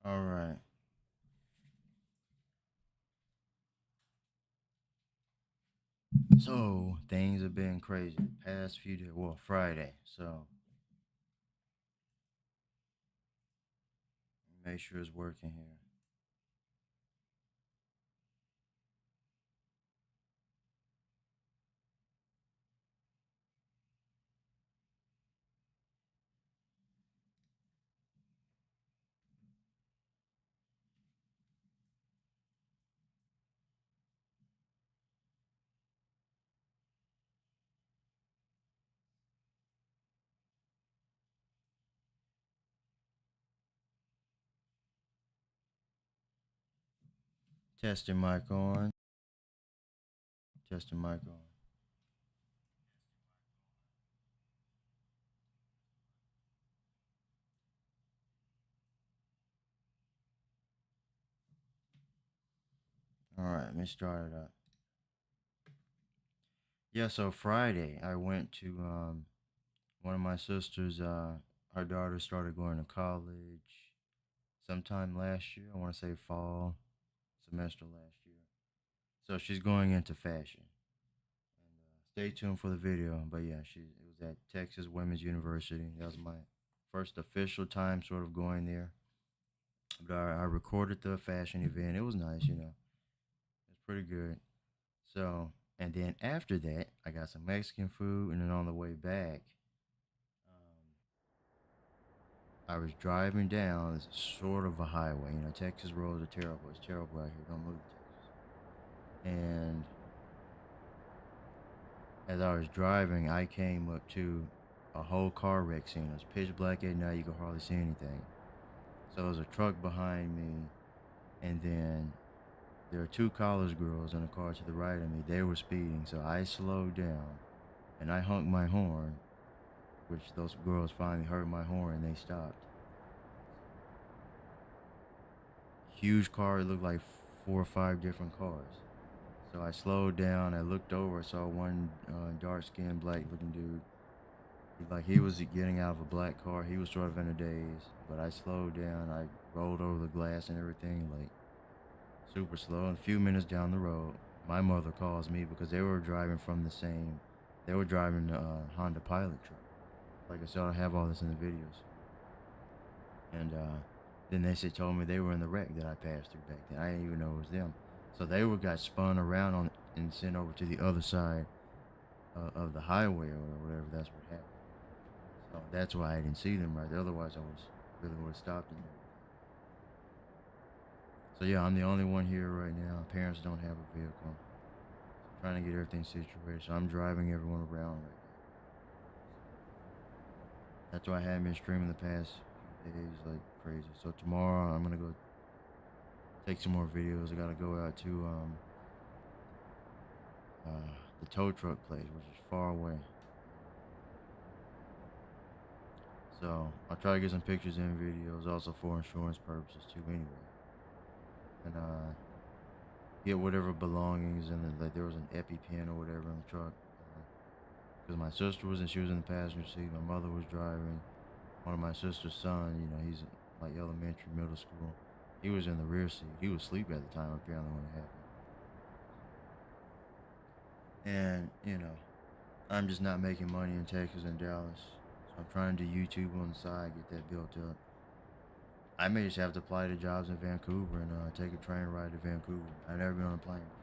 All right. So things have been crazy the past few days. Well, Friday. So make sure it's working here. Testing mic on. Testing mic on. All right. Let me start it up. Yeah. So Friday, I went to one of my sisters. Her daughter started going to college sometime last year. I want to say fall semester last year. So she's going into fashion. And stay tuned for the video. But yeah, it was at Texas Women's University. That was my first official time sort of going there. But I recorded the fashion event. It was nice, you know. It was pretty good. So, and then after that, I got some Mexican food, and then on the way back, I was driving down. It's sort of a highway. You know, Texas roads are terrible. It's terrible out here. Don't move to Texas. And as I was driving, I came up to a whole car wreck scene. It was pitch black at night. You could hardly see anything. So there was a truck behind me, and then there were two college girls in a car to the right of me. They were speeding, so I slowed down and I honked my horn, which those girls finally heard my horn and they stopped. Huge car, it looked like four or five different cars. So I slowed down. I looked over. I saw one dark-skinned, black-looking dude. He was getting out of a black car. He was sort of in a daze. But I slowed down. I rolled over the glass and everything, like super slow. And a few minutes down the road, my mother calls me because they were driving from the same. They were driving the Honda Pilot truck. Like I said, I have all this in the videos. And then told me they were in the wreck that I passed through back then. I didn't even know it was them. So they were got spun around on and sent over to the other side of the highway or whatever. That's what happened. So that's why I didn't see them right there. Otherwise, I was really would have stopped them. So yeah, I'm the only one here right now. Parents don't have a vehicle. So I'm trying to get everything situated. So I'm driving everyone around right now. That's why I haven't been streaming the past few days like crazy. So tomorrow I'm gonna go take some more videos. I gotta go out to the tow truck place, which is far away. So I'll try to get some pictures and videos, also for insurance purposes too. Anyway, and get whatever belongings and like there was an EpiPen or whatever in the truck. Because my sister was and she was in the passenger seat. My mother was driving. One of my sister's son, you know, he's like elementary, middle school. He was in the rear seat. He was asleep at the time apparently when it happened. And you know, I'm just not making money in Texas and Dallas. So I'm trying to do YouTube on the side, get that built up. I may just have to apply to jobs in Vancouver and take a train ride to Vancouver. I've never been on a plane before.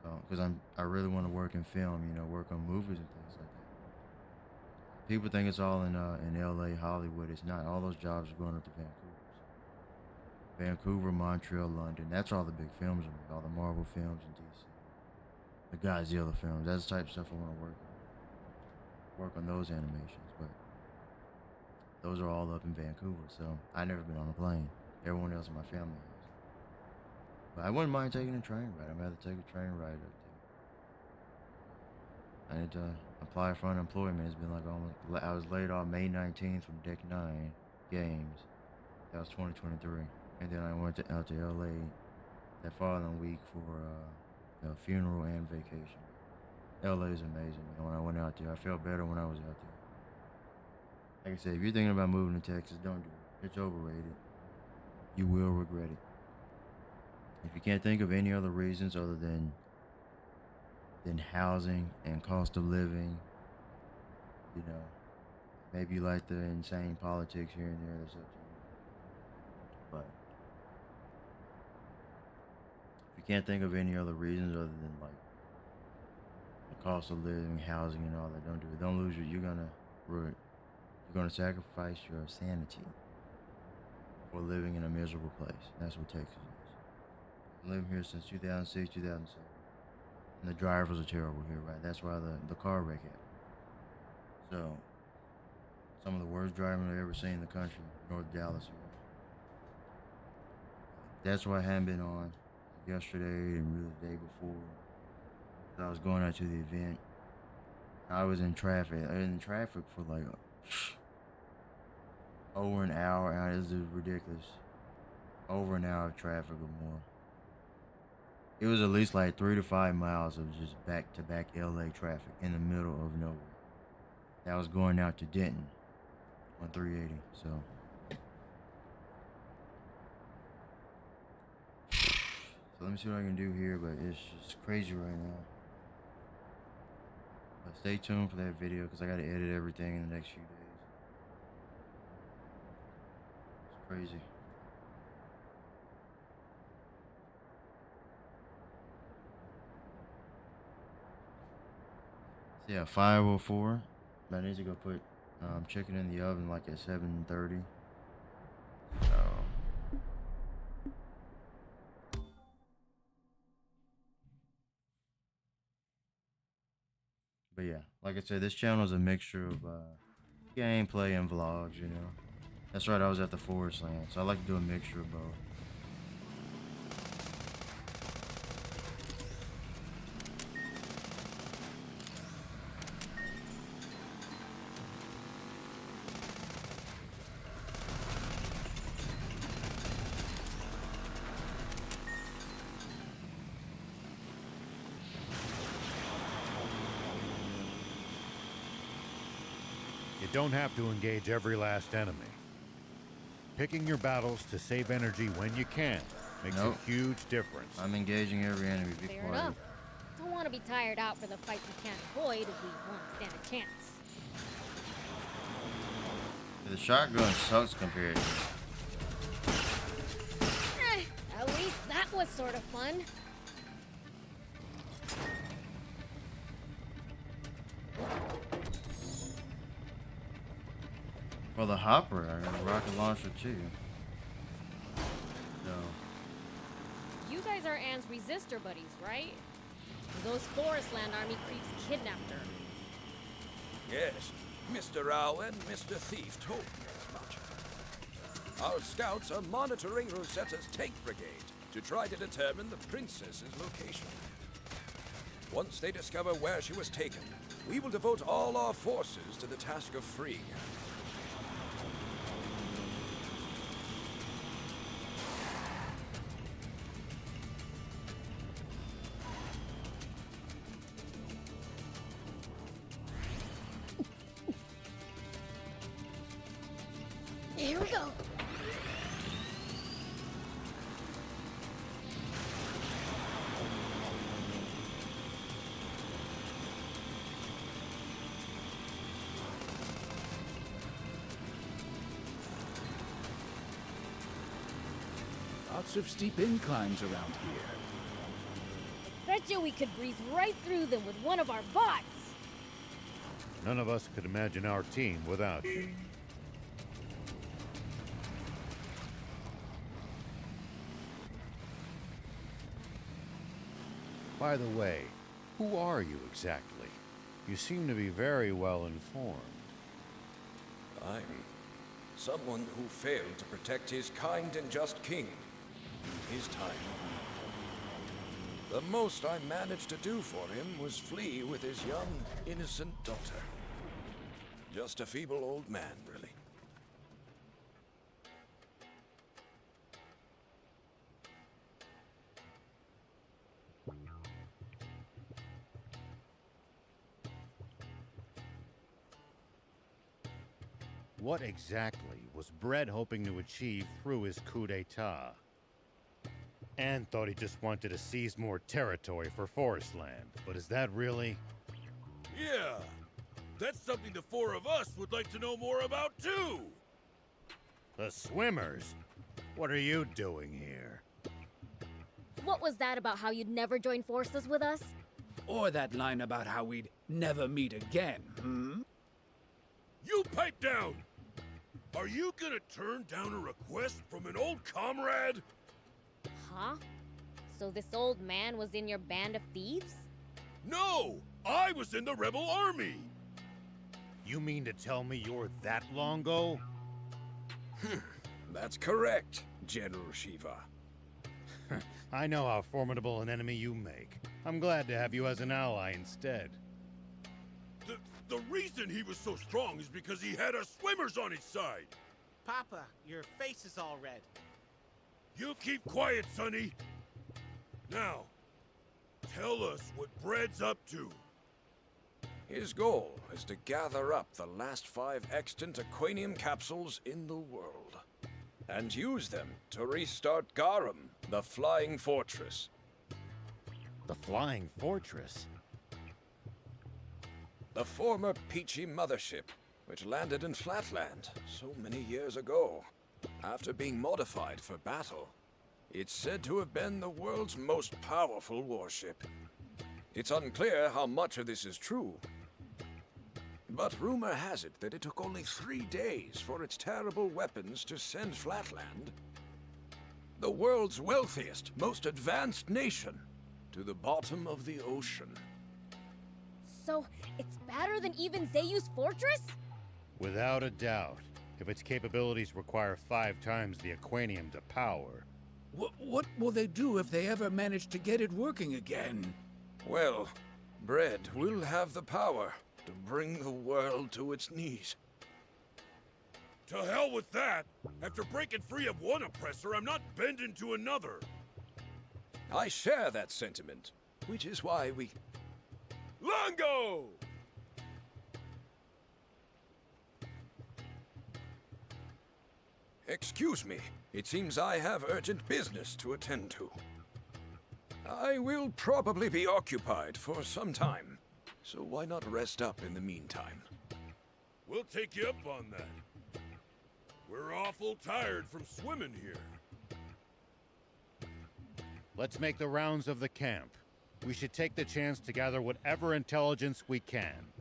So, because I really want to work in film, you know, work on movies and things like that. People think it's all in L.A., Hollywood. It's not. All those jobs are going up to Vancouver. So, Vancouver, Montreal, London. That's all the big films are made. All the Marvel films in DC. The Godzilla films. That's the type of stuff I want to work on those animations. But those are all up in Vancouver. So I never been on a plane. Everyone else in my family has. But I wouldn't mind taking a train ride. I'd rather take a train ride up there. I need to apply for unemployment. It's been like almost. I was laid off May 19th from Deck 9 Games. That was 2023. And then I went out to LA that following week for a funeral and vacation. LA is amazing, man. When I went out there, I felt better when I was out there. Like I said, if you're thinking about moving to Texas, don't do it. It's overrated. You will regret it. If you can't think of any other reasons other than housing and cost of living, you know, maybe you like the insane politics here and there. That's up to you. But if you can't think of any other reasons other than like the cost of living, housing, and all that, don't do it. Don't lose your. You're gonna sacrifice your sanity for living in a miserable place. That's what Texas is. I've lived here since 2006, 2007. And the drivers are terrible here, right? That's why the car wreck happened. So, some of the worst driving I've ever seen in the country, North Dallas area. That's why I hadn't been on yesterday and really the day before. I was going out to the event. I was in traffic. For like over an hour. This is ridiculous. Over an hour of traffic or more. It was at least like 3 to 5 miles of just back to back LA traffic in the middle of nowhere. That was going out to Denton on 380. So let me see what I can do here, but it's just crazy right now. But stay tuned for that video because I got to edit everything in the next few days. It's crazy. So yeah, 5:04. I need to go put chicken in the oven like at 7:30. So. But yeah, like I said, this channel is a mixture of gameplay and vlogs, you know. That's right, I was at the Forest Land, so I like to do a mixture of both. You don't have to engage every last enemy. Picking your battles to save energy when you can makes a huge difference. I'm engaging every enemy. Be Fair quiet. enough. Don't want to be tired out for the fights we can't avoid if we want to stand a chance. The shotgun sucks compared to At least that was sort of fun. well, the hopper. I got a rocket launcher too. So You guys are Anne's resistor buddies, right? Those Forest Land Army creeps kidnapped her. Yes, Mr. Owl and Mr. Thief told me as much. Our scouts are monitoring Rosetta's tank brigade to try to determine the princess's location. Once they discover where she was taken, we will devote all our forces to the task of freeing her. Here we go. Lots of steep inclines around here. Bet you we could breeze right through them with one of our bots. None of us could imagine our team without you. By the way, who are you exactly? You seem to be very well informed. I'm someone who failed to protect his kind and just king in his time of need. The most I managed to do for him was flee with his young, innocent daughter. Just a feeble old man, really. What exactly was Bread hoping to achieve through his coup d'etat. And thought he just wanted to seize more territory for forest land. But is that really? Yeah, that's something the four of us would like to know more about too! The swimmers? What are you doing here? What was that about how you'd never join forces with us? Or that line about how we'd never meet again, hmm? You pipe down! Are you gonna turn down a request from an old comrade? Huh? So this old man was in your band of thieves? No! I was in the rebel army! You mean to tell me you're that Longo? That's correct, General Shiva. I know how formidable an enemy you make. I'm glad to have you as an ally instead. The reason he was so strong is because he had us swimmers on his side! Papa, your face is all red. You keep quiet, Sonny! Now, tell us what Bread's up to. His goal is to gather up the last 5 extant Aquanium capsules in the world, and use them to restart Garum, the Flying Fortress. The Flying Fortress? The former Peachy mothership, which landed in Flatland so many years ago, after being modified for battle. It's said to have been the world's most powerful warship. It's unclear how much of this is true, but rumor has it that it took only 3 days for its terrible weapons to send Flatland, the world's wealthiest, most advanced nation, to the bottom of the ocean. So, it's better than even Zeyu's fortress? Without a doubt. If its capabilities require 5 times the Aquanium to power. What will they do if they ever manage to get it working again? Well, Bread will have the power to bring the world to its knees. To hell with that! After breaking free of one oppressor, I'm not bending to another! I share that sentiment, which is why we... Longo! Excuse me, it seems I have urgent business to attend to. I will probably be occupied for some time, so why not rest up in the meantime? We'll take you up on that. We're awful tired from swimming here. Let's make the rounds of the camp. We should take the chance to gather whatever intelligence we can.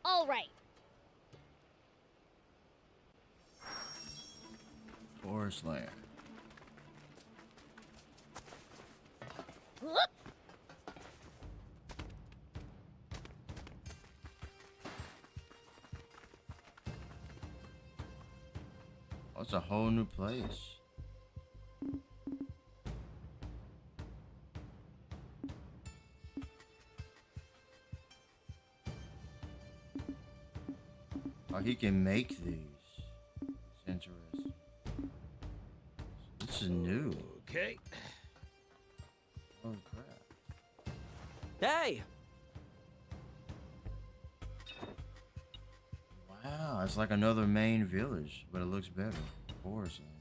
All right. Forest land. Whoop! Oh, it's a whole new place. Oh, he can make these. It's interesting. This is new. Okay. Holy crap. Hey! Wow, it's like another main village, but it looks better. Forest land.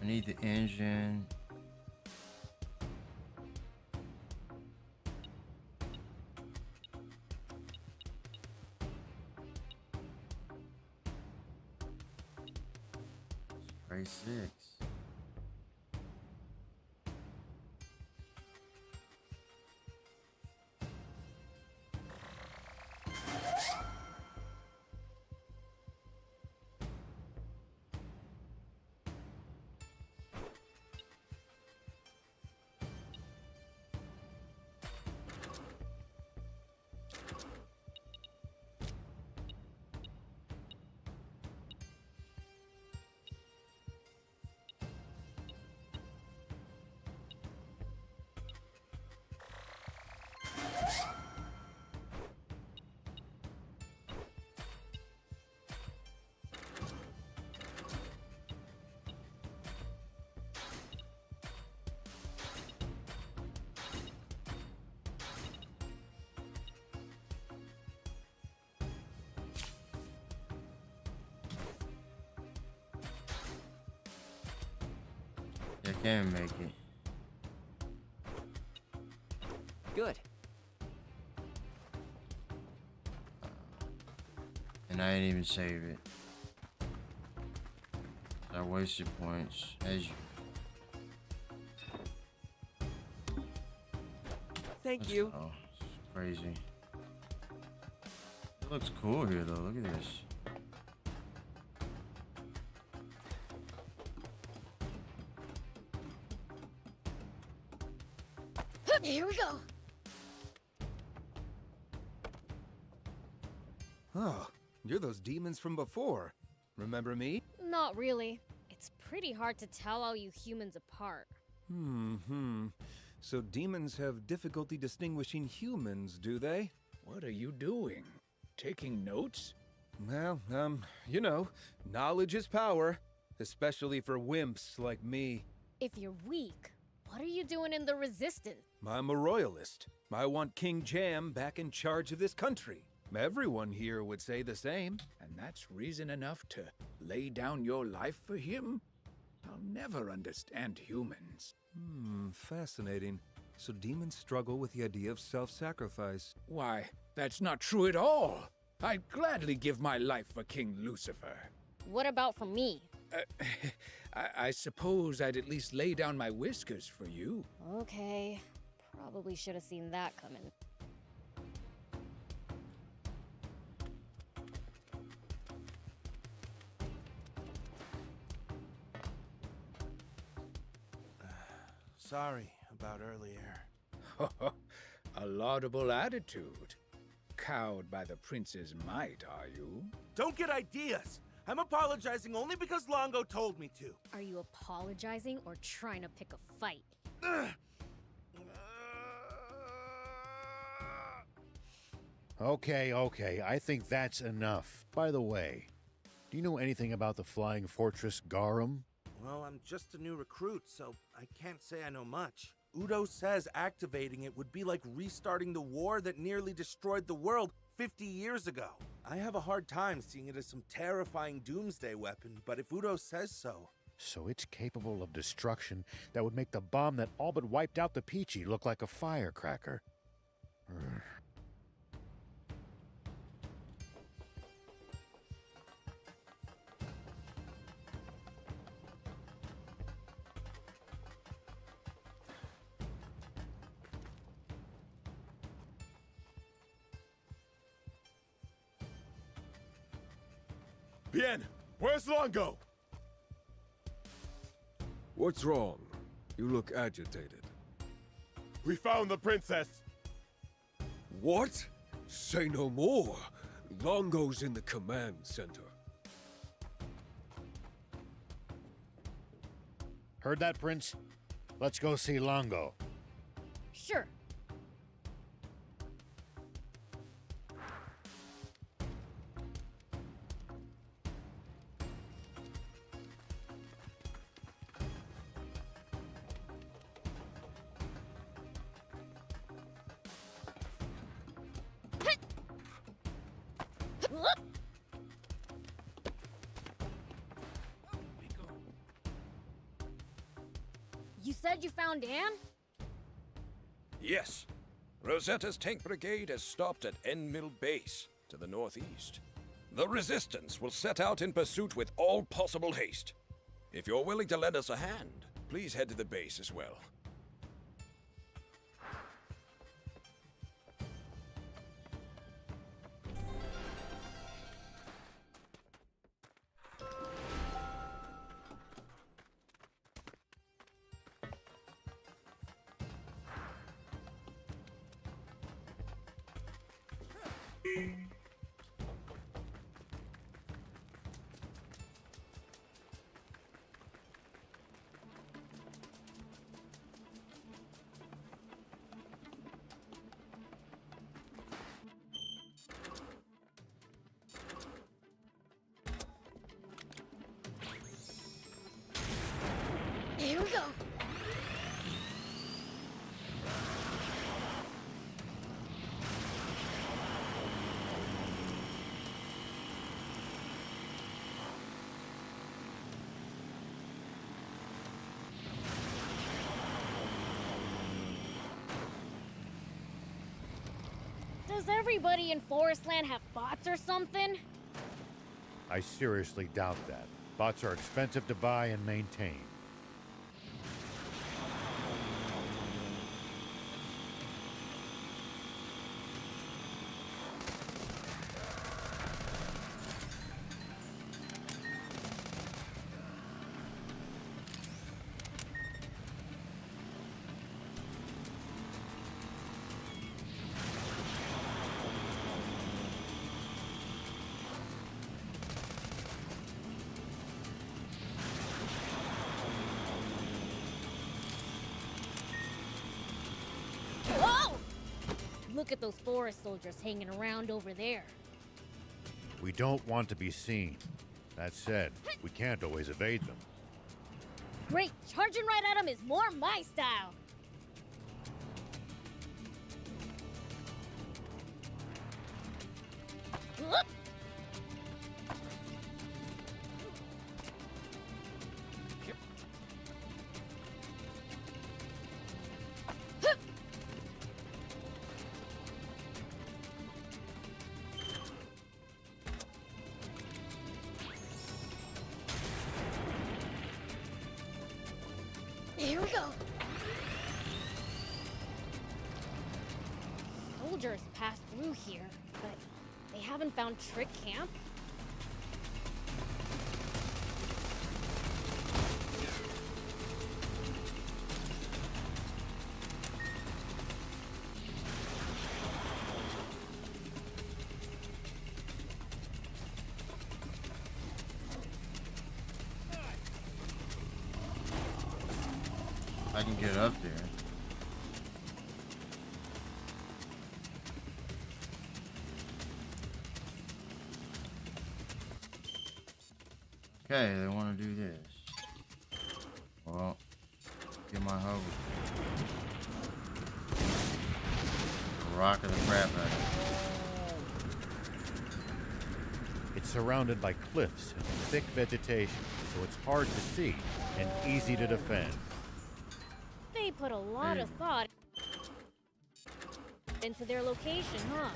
I need the engine. Spray 6. Can't make it. Good. And I didn't even save it. I wasted points, as you. Thank you. Oh, it's crazy. It looks cool here, though. Look at this. Here we go. Oh, you're those demons from before. Remember me? Not really. It's pretty hard to tell all you humans apart. So demons have difficulty distinguishing humans, do they? What are you doing? Taking notes? Well, you know, knowledge is power, especially for wimps like me. If you're weak, what are you doing in the Resistance? I'm a royalist. I want King Jam back in charge of this country. Everyone here would say the same. And that's reason enough to lay down your life for him? I'll never understand humans. Fascinating. So demons struggle with the idea of self-sacrifice. Why, that's not true at all. I'd gladly give my life for King Lucifer. What about for me? I suppose I'd at least lay down my whiskers for you. Okay. Probably should have seen that coming. Sorry about earlier. A laudable attitude. Cowed by the prince's might, are you? Don't get ideas! I'm apologizing only because Longo told me to. Are you apologizing or trying to pick a fight? Okay, I think that's enough. By the way, do you know anything about the Flying Fortress Garum? Well, I'm just a new recruit, so I can't say I know much. Udo says activating it would be like restarting the war that nearly destroyed the world 50 years ago. I have a hard time seeing it as some terrifying doomsday weapon, but if Udo says so... So it's capable of destruction that would make the bomb that all but wiped out the Peachy look like a firecracker. Bien, where's Longo? What's wrong? You look agitated. We found the princess. What? Say no more. Longo's in the command center. Heard that, Prince? Let's go see Longo. Sure. You said you found Anne? Yes. Rosetta's tank brigade has stopped at End Mill Base, to the northeast. The Resistance will set out in pursuit with all possible haste. If you're willing to lend us a hand, please head to the base as well. Here we go. Does everybody in Forestland have bots or something? I seriously doubt that. Bots are expensive to buy and maintain. Whoa! Look at those forest soldiers hanging around over there. We don't want to be seen. That said, we can't always evade them. Great, charging right at them is more my style. Whoop! Here we go. Soldiers passed through here, but they haven't found Trick Camp. I can get up there. Okay, they want to do this. Well, get my hoe. Rocking the crap out of it. It's surrounded by cliffs and thick vegetation, so it's hard to see and easy to defend. They put a lot of thought into their location, huh?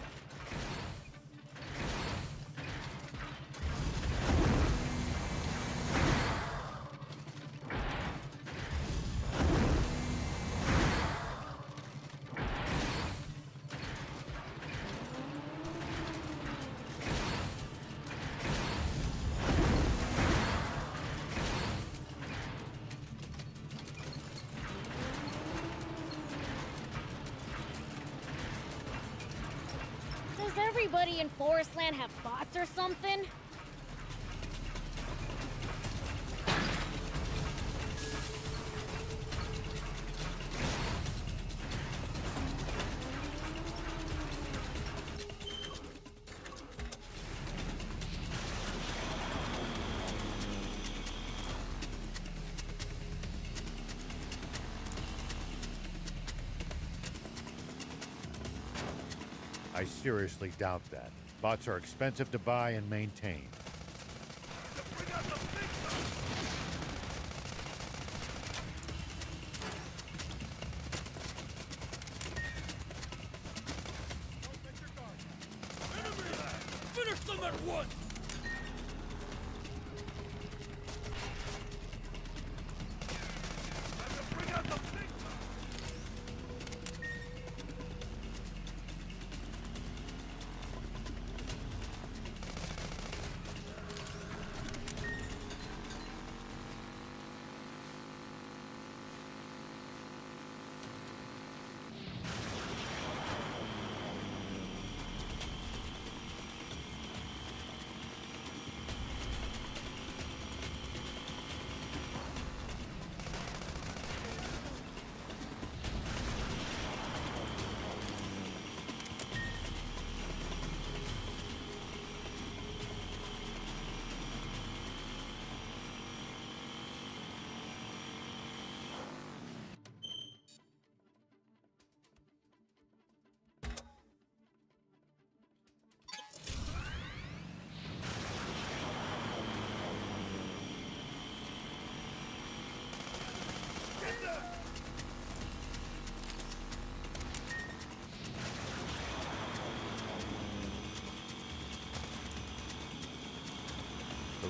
Does everybody in Forestland have bots or something? I seriously doubt that. Bots are expensive to buy and maintain. Finish them at once! Bring out the big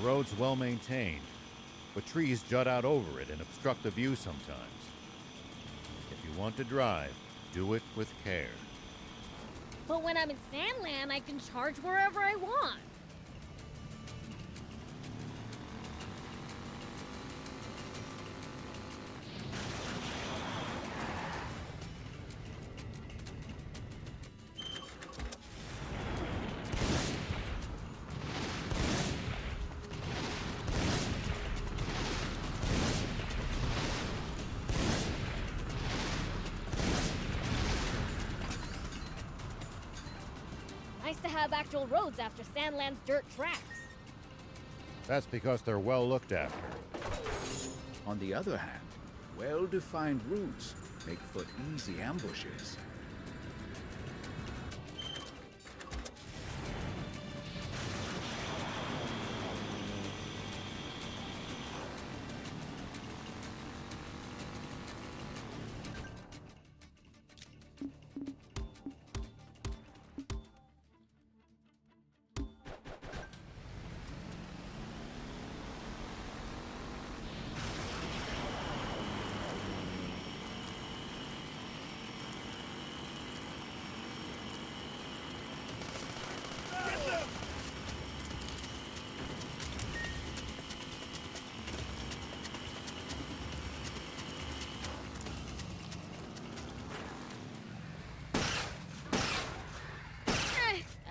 road's well maintained, but trees jut out over it and obstruct the view sometimes. If you want to drive, do it with care. But when I'm in Sandland, I can charge wherever I want. Nice to have actual roads after Sandland's dirt tracks. That's because they're well looked after. On the other hand, well-defined routes make for easy ambushes.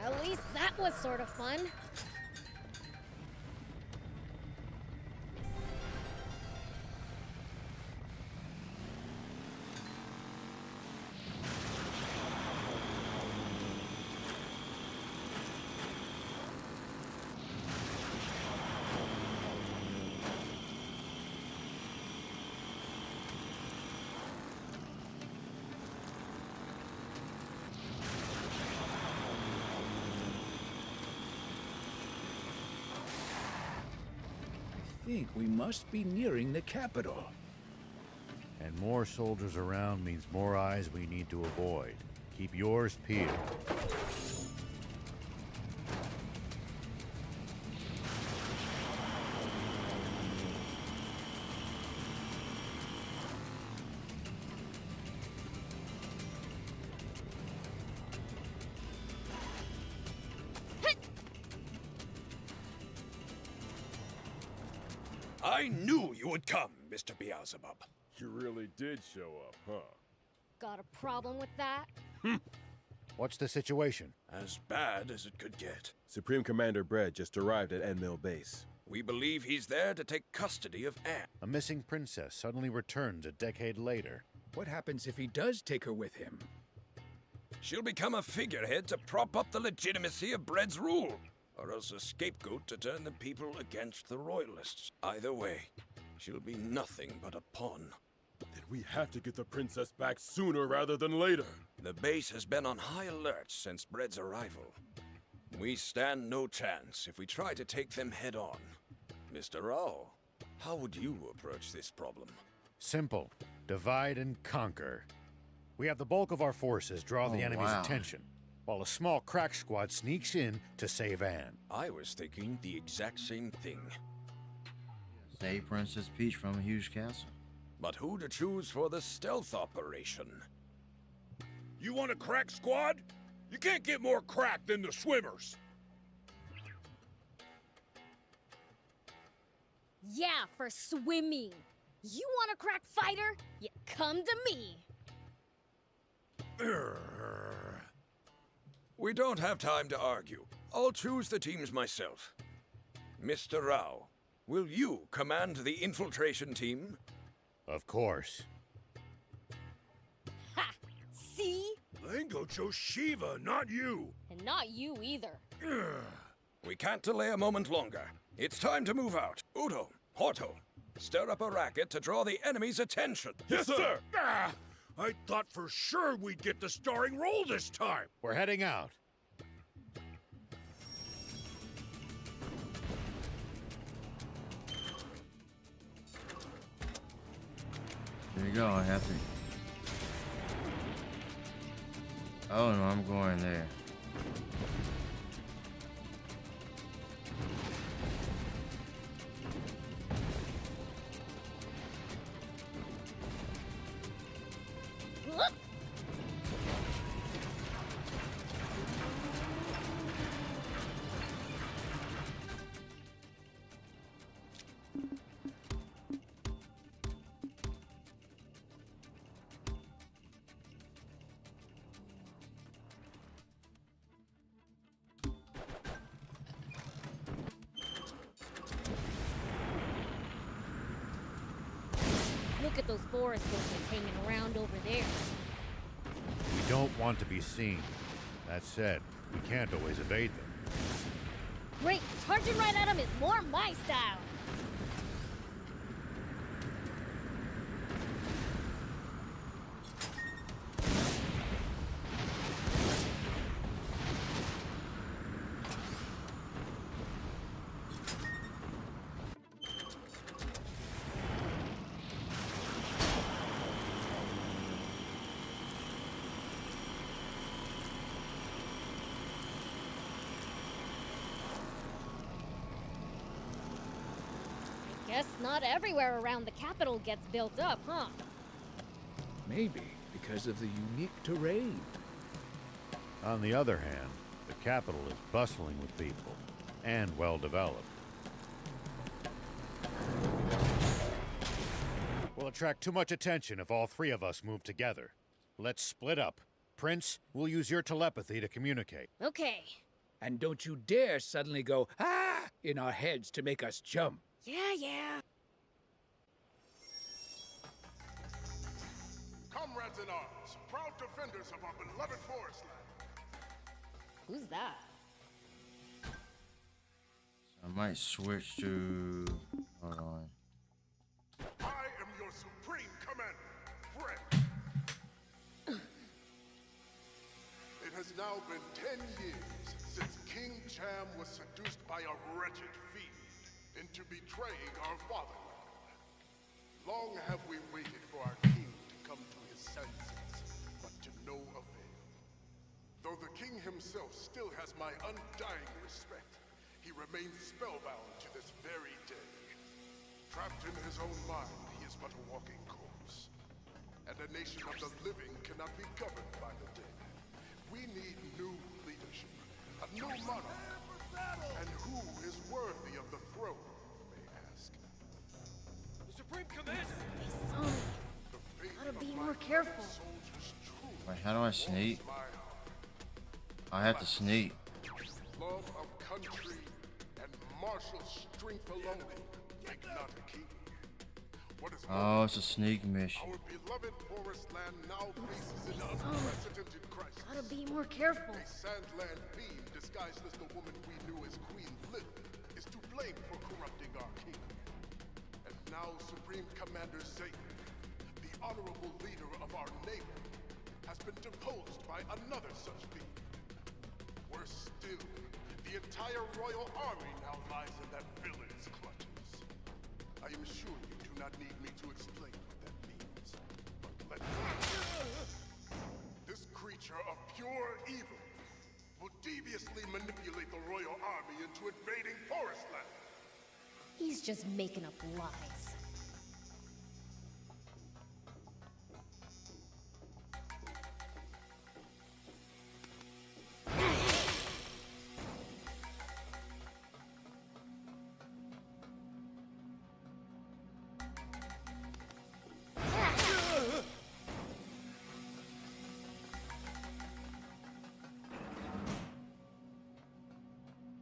At least that was sort of fun. I think we must be nearing the capital. And more soldiers around means more eyes we need to avoid. Keep yours peeled. I knew you would come, Mr. Beelzebub. You really did show up, huh? Got a problem with that? What's the situation? As bad as it could get. Supreme Commander Brett just arrived at Endmill Base. We believe he's there to take custody of Anne. A missing princess suddenly returns a decade later. What happens if he does take her with him? She'll become a figurehead to prop up the legitimacy of Brett's rule, or else a scapegoat to turn the people against the royalists. Either way, she'll be nothing but a pawn. Then we have to get the princess back sooner rather than later. The base has been on high alert since Brett's arrival. We stand no chance if we try to take them head on. Mr. Rao, how would you approach this problem? Simple. Divide and conquer. We have the bulk of our forces draw the enemy's attention, while a small crack squad sneaks in to save Anne. I was thinking the exact same thing. Save Princess Peach from a huge castle. But who to choose for the stealth operation? You want a crack squad? You can't get more crack than the swimmers. Yeah, for swimming. You want a crack fighter? You come to me. We don't have time to argue. I'll choose the teams myself. Mr. Rao, will you command the infiltration team? Of course. Ha! See? Lango chose Shiva, not you. And not you either. We can't delay a moment longer. It's time to move out. Udo, Horto, stir up a racket to draw the enemy's attention. Yes, sir. I thought for sure we'd get the starring role this time. We're heading out. There you go, I have to. Oh no, I'm going there. Look at those forest soldiers hanging around over there. We don't want to be seen. That said, we can't always evade them. Great, charging right at them is more my style. Guess not everywhere around the capital gets built up, huh? Maybe because of the unique terrain. On the other hand, the capital is bustling with people and well developed. We'll attract too much attention if all three of us move together. Let's split up. Prince, we'll use your telepathy to communicate. Okay. And don't you dare suddenly go, ah, in our heads to make us jump. Yeah. Comrades in arms, proud defenders of our beloved forest land. Who's that? I might switch to. Hold on. I am your supreme commander, Brett. It has now been 10 years since King Jam was seduced by a wretched fiend into betraying our fatherland. Long have we waited for our king to come to his senses, but to no avail. Though the king himself still has my undying respect, he remains spellbound to this very day. Trapped in his own mind, he is but a walking corpse. And a nation of the living cannot be governed by the dead. We need new leadership, a new monarch. And who is worthy of the throne, you may ask? The Supreme Commander! Hey, Sonic. Gotta be more careful. Wait, how do I sneak? I have to sneak. Love of country and martial strength alone make not a king. What is Oh, it's a sneak mission. our beloved forest land now faces an unprecedented crisis. Gotta be more careful. A sandland fiend disguised as the woman we knew as Queen Lilith is to blame for corrupting our king. And now Supreme Commander Satan, the honorable leader of our neighbor, has been deposed by another such fiend. Worse still, the entire royal army now lies in that villain's clutches. I am sure you do not need me to explain what that means. But let me. This creature of pure evil will deviously manipulate the royal army into invading forest land. He's just making up lies.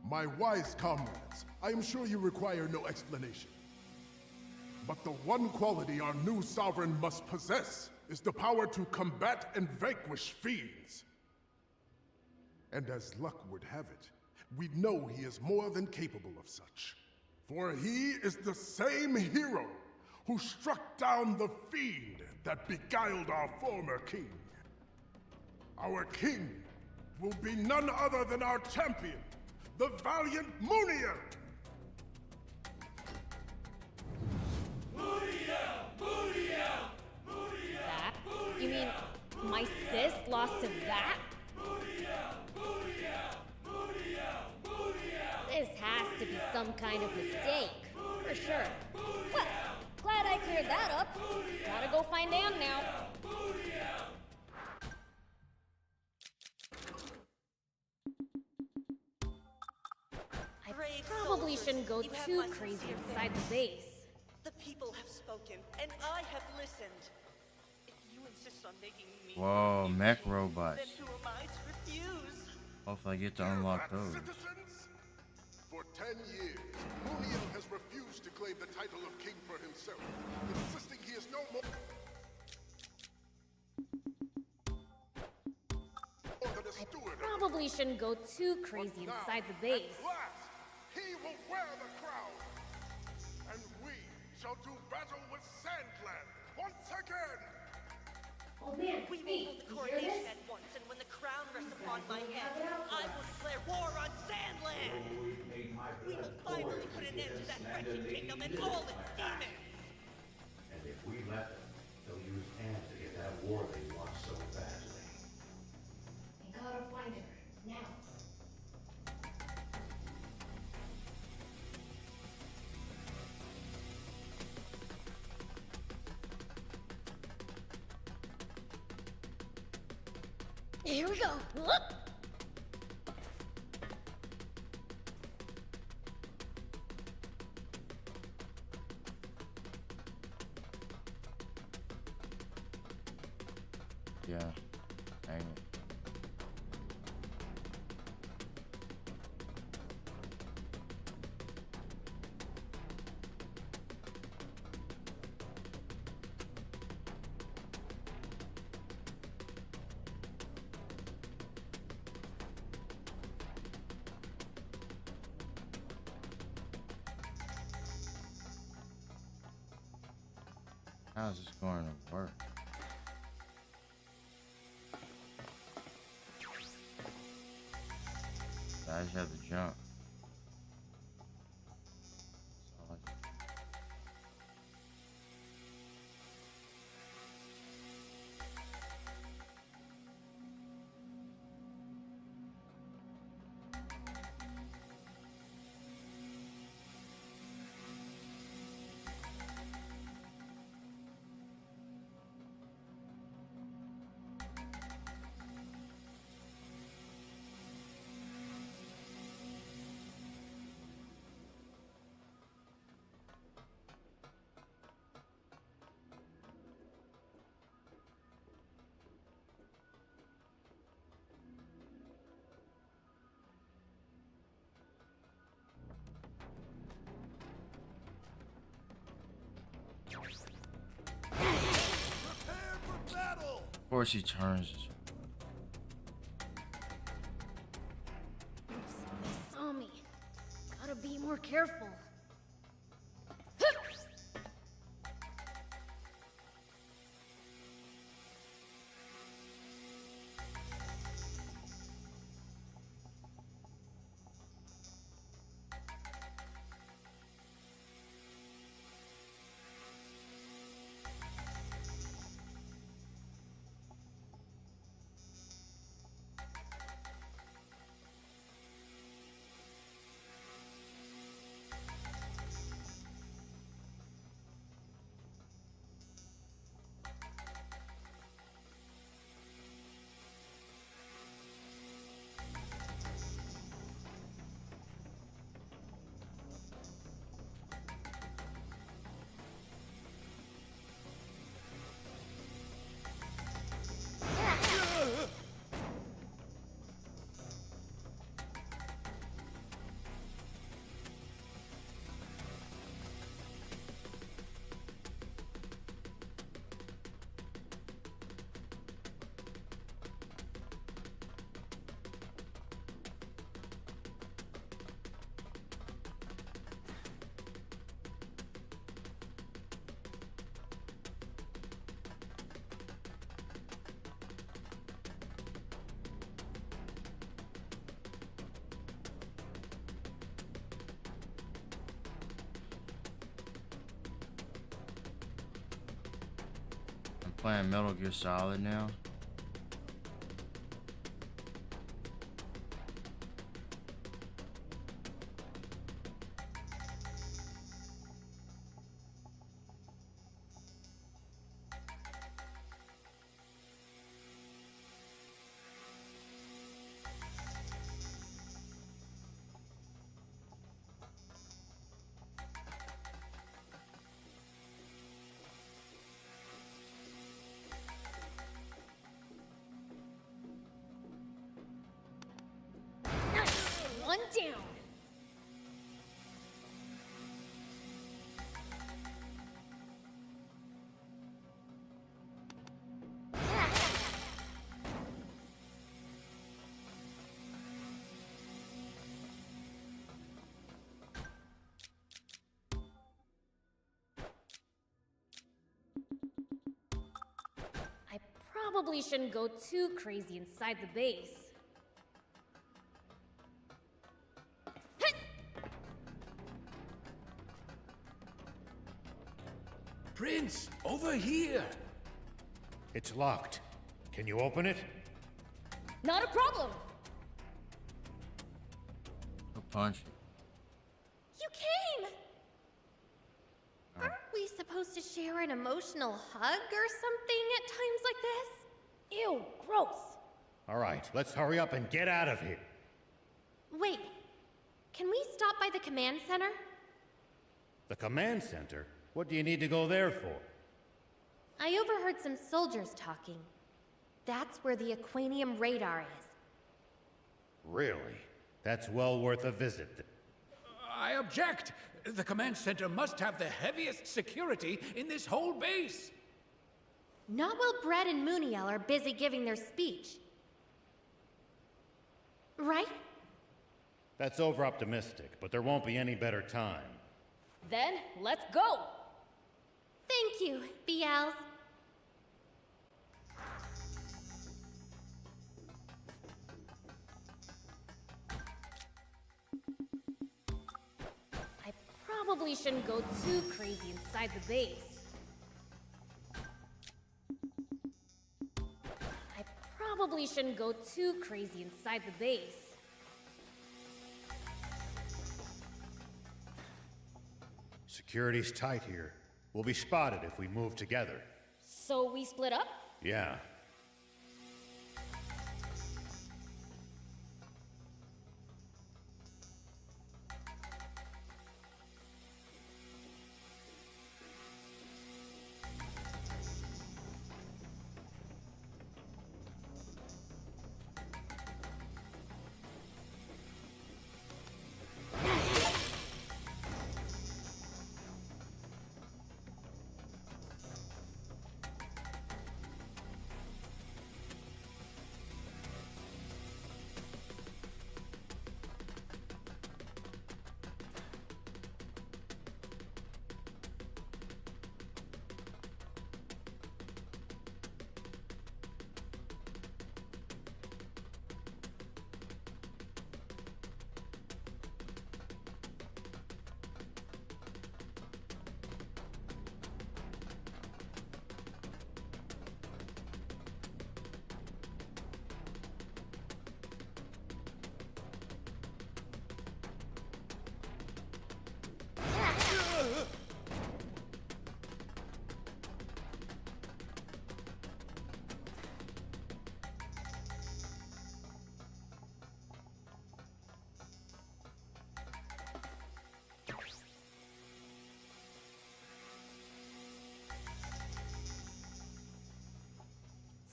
My wise comrades, I am sure you require no explanation. But the one quality our new sovereign must possess is the power to combat and vanquish fiends. And as luck would have it, we know he is more than capable of such. For he is the same hero who struck down the fiend that beguiled our former king. Our king will be none other than our champion, the valiant Munia! That? You mean my sis lost to that? This has to be some kind of mistake, for sure. Well, glad I cleared that up. Gotta go find Anne now. I probably shouldn't go too crazy inside the base. The people have spoken, and I have listened. If you insist on making me Whoa, mech robots. then who am I to refuse? Hopefully I get to unlock those. Citizens, for 10 years, Munio has refused to claim the title of king for himself, insisting he is no more than a steward. Probably shouldn't go too crazy inside the base. At last, he will wear the crown, and we shall do battle with Sandland once again. Oh man, We will hold the coronation at once, and when the crown rests upon my head, I will declare war on Sandland! We will finally put an end to that wretched kingdom and all its demons! And if we let them, they'll use Anne to get that war they want so badly. We gotta find her, now. Here we go. Whoop. Yeah, dang it. How's this going to work? I just have to jump. That's all I can do. Of course he turns his. Oops, they saw me. Gotta be more careful. Playing Metal Gear Solid now. Nice! One down! probably shouldn't go too crazy inside the base. Prince, over here! It's locked. Can you open it? Not a problem! A punch. You came! Aren't we supposed to share an emotional hug or something at times like this? Ew, gross! All right, let's hurry up and get out of here. Wait, can we stop by the command center? The command center? What do you need to go there for? I overheard some soldiers talking. That's where the Aquanium radar is. Really? That's well worth a visit. I object! The command center must have the heaviest security in this whole base! Not while Brett and Muniel are busy giving their speech. Right? That's over-optimistic, but there won't be any better time. Then, let's go! Thank you, BLs. I probably shouldn't go too crazy inside the base. I probably shouldn't go too crazy inside the base. Security's tight here. We'll be spotted if we move together. So we split up? Yeah.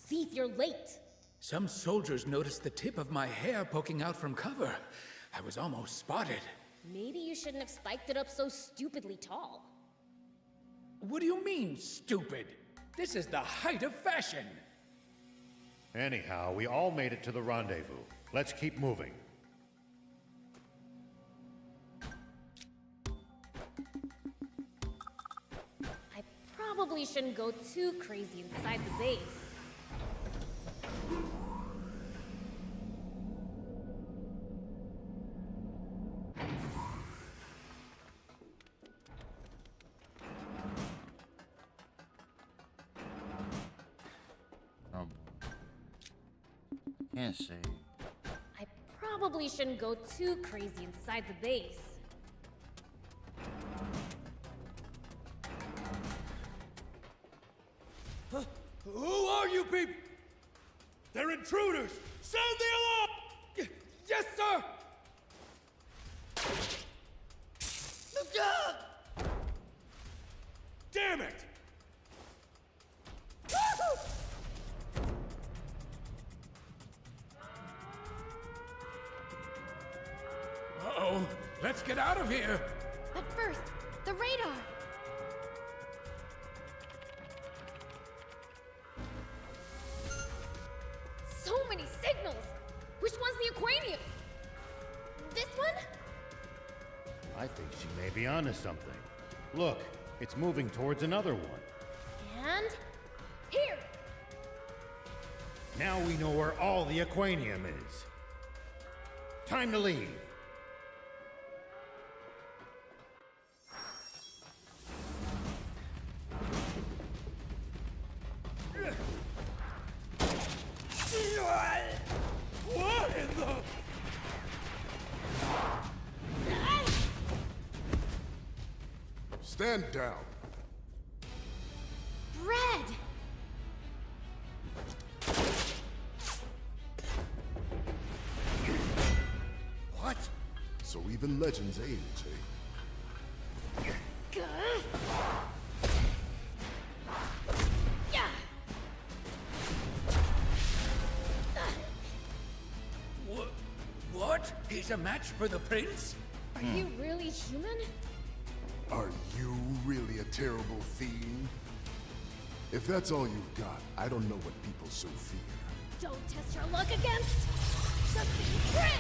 Thief, you're late. Some soldiers noticed the tip of my hair poking out from cover. I was almost spotted. Maybe you shouldn't have spiked it up so stupidly tall. What do you mean, stupid? This is the height of fashion. Anyhow, we all made it to the rendezvous. Let's keep moving. I probably shouldn't go too crazy inside the base. Can't say. I probably shouldn't go too crazy inside the base. Who are you people? They're intruders! Sound the alarm! Yes, sir! Damn it! Uh-oh, let's get out of here! But first, the radar! So many signals! Which one's the Aquanium? This one? I think she may be onto something. Look, it's moving towards another one. And... here! Now we know where all the Aquanium is. Time to leave. What in the... Stand down. Red! What? So even legends age, eh? What? He's a match for the prince? Are you really human? Are you really a terrible fiend? If that's all you've got, I don't know what people so fear. Don't test your luck against the prince!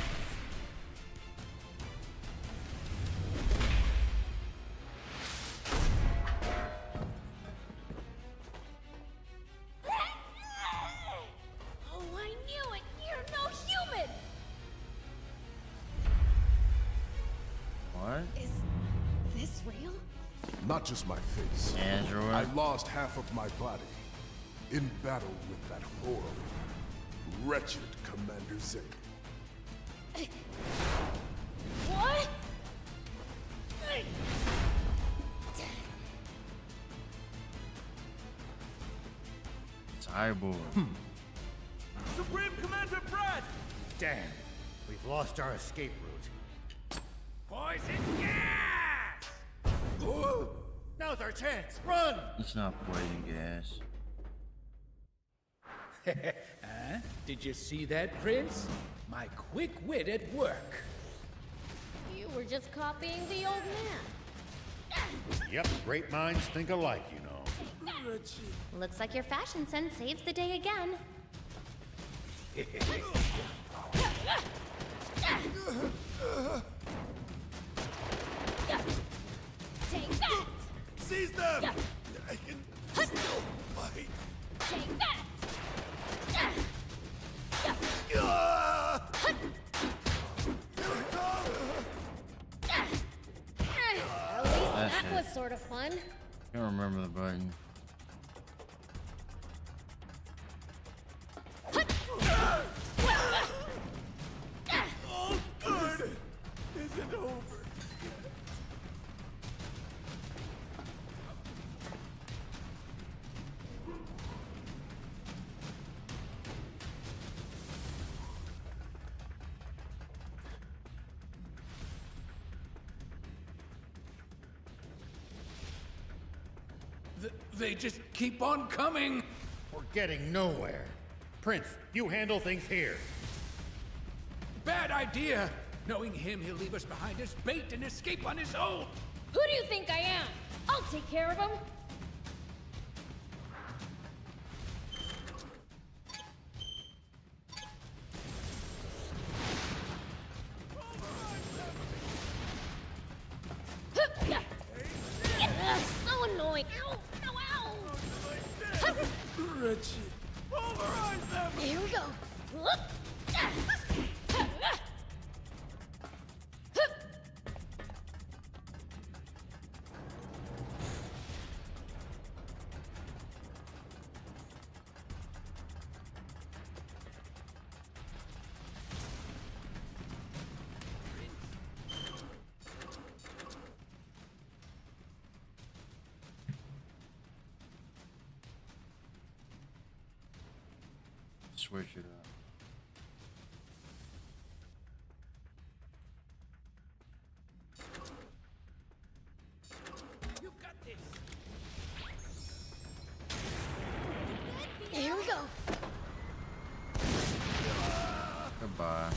Oh, I knew it! You're no human! What? Is this real? Not just my face. Android. I lost half of my body in battle with that horrible, wretched Commander Zane. What? Cyborg. Supreme Commander Brad! Damn, we've lost our escape route. Poison gas! Now's our chance. Run! It's not poison gas. Huh? Did you see that, Prince? My quick wit at work. You were just copying the old man. Yep, great minds think alike, you know. Looks like your fashion sense saves the day again. Take that! Seize them! I can still fight. Take that! At least that was sort of fun. Can't remember the button. Oh, good! Isn't over. They just keep on coming. We're getting nowhere. Prince, you handle things here. Bad idea. Knowing him, he'll leave us behind as bait and escape on his own. Who do you think I am? I'll take care of him. So annoying. Ow! Ow! Ow! Richie, pulverize them! Here we go. Switch it up. You've got this. Here we go. Goodbye.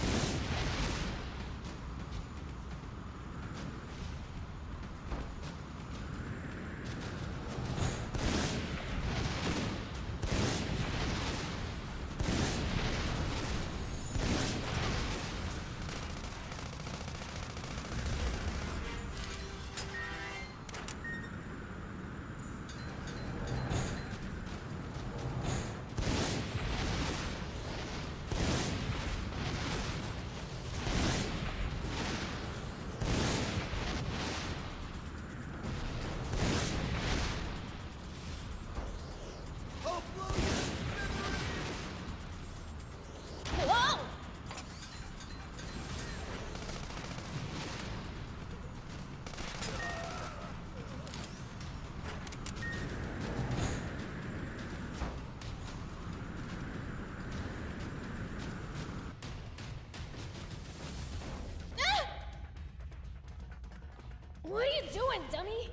What are you doing, dummy?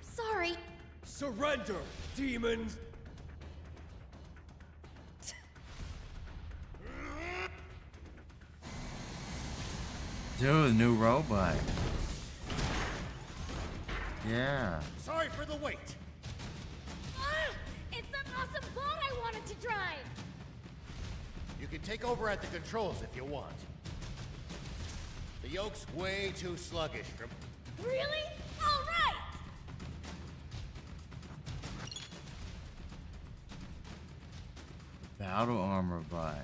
Sorry. Surrender, demons! Dude, new robot. Yeah. Sorry for the wait. Ah! It's that awesome bot I wanted to drive! You can take over at the controls if you want. The yoke's way too sluggish for... Really? All right! Battle armor bot.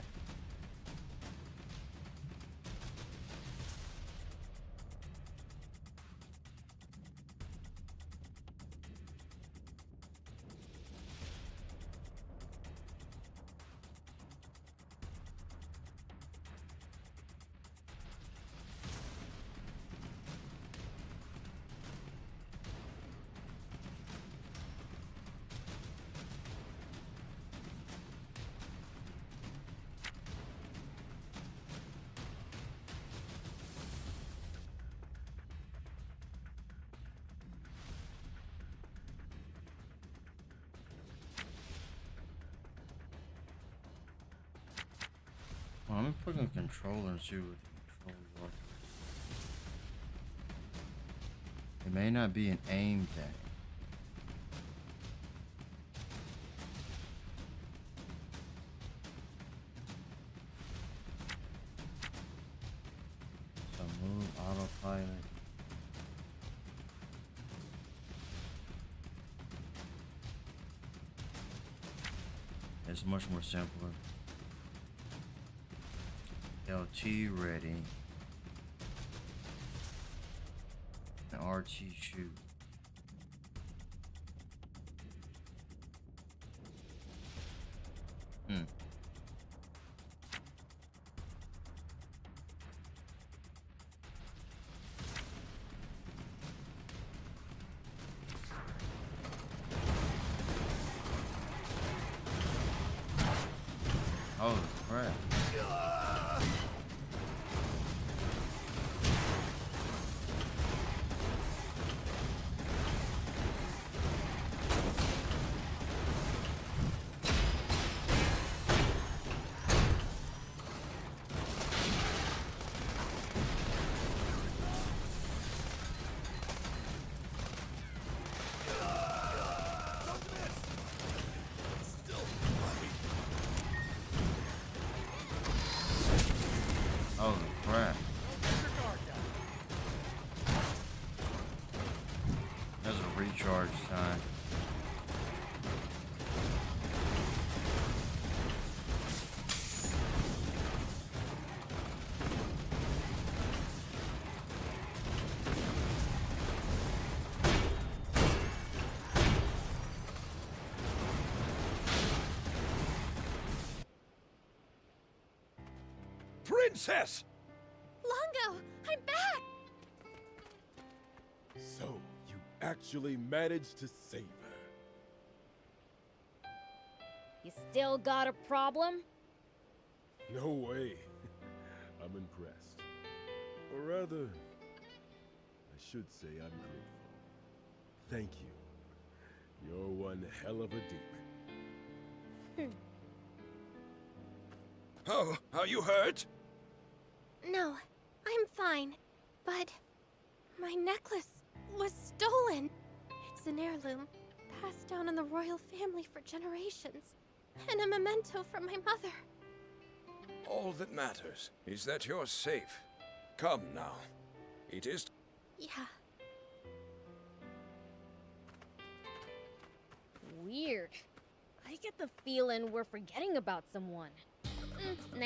Well, let me put in the controller and see what the controls are. It may not be an aim thing. So move, autopilot. It's much more simpler. LT ready. And RT shoot. Oh crap. Holy crap. There's a recharge time. Princess! Longo, I'm back! So, you actually managed to save her. You still got a problem? No way. I'm impressed. Or rather, I should say I'm grateful. Thank you. You're one hell of a demon. Oh, are you hurt? No, I'm fine. But my necklace was stolen. It's an heirloom, passed down in the royal family for generations, and a memento from my mother. All that matters is that you're safe. Come now. It is... Yeah. Weird. I get the feeling we're forgetting about someone. Nah.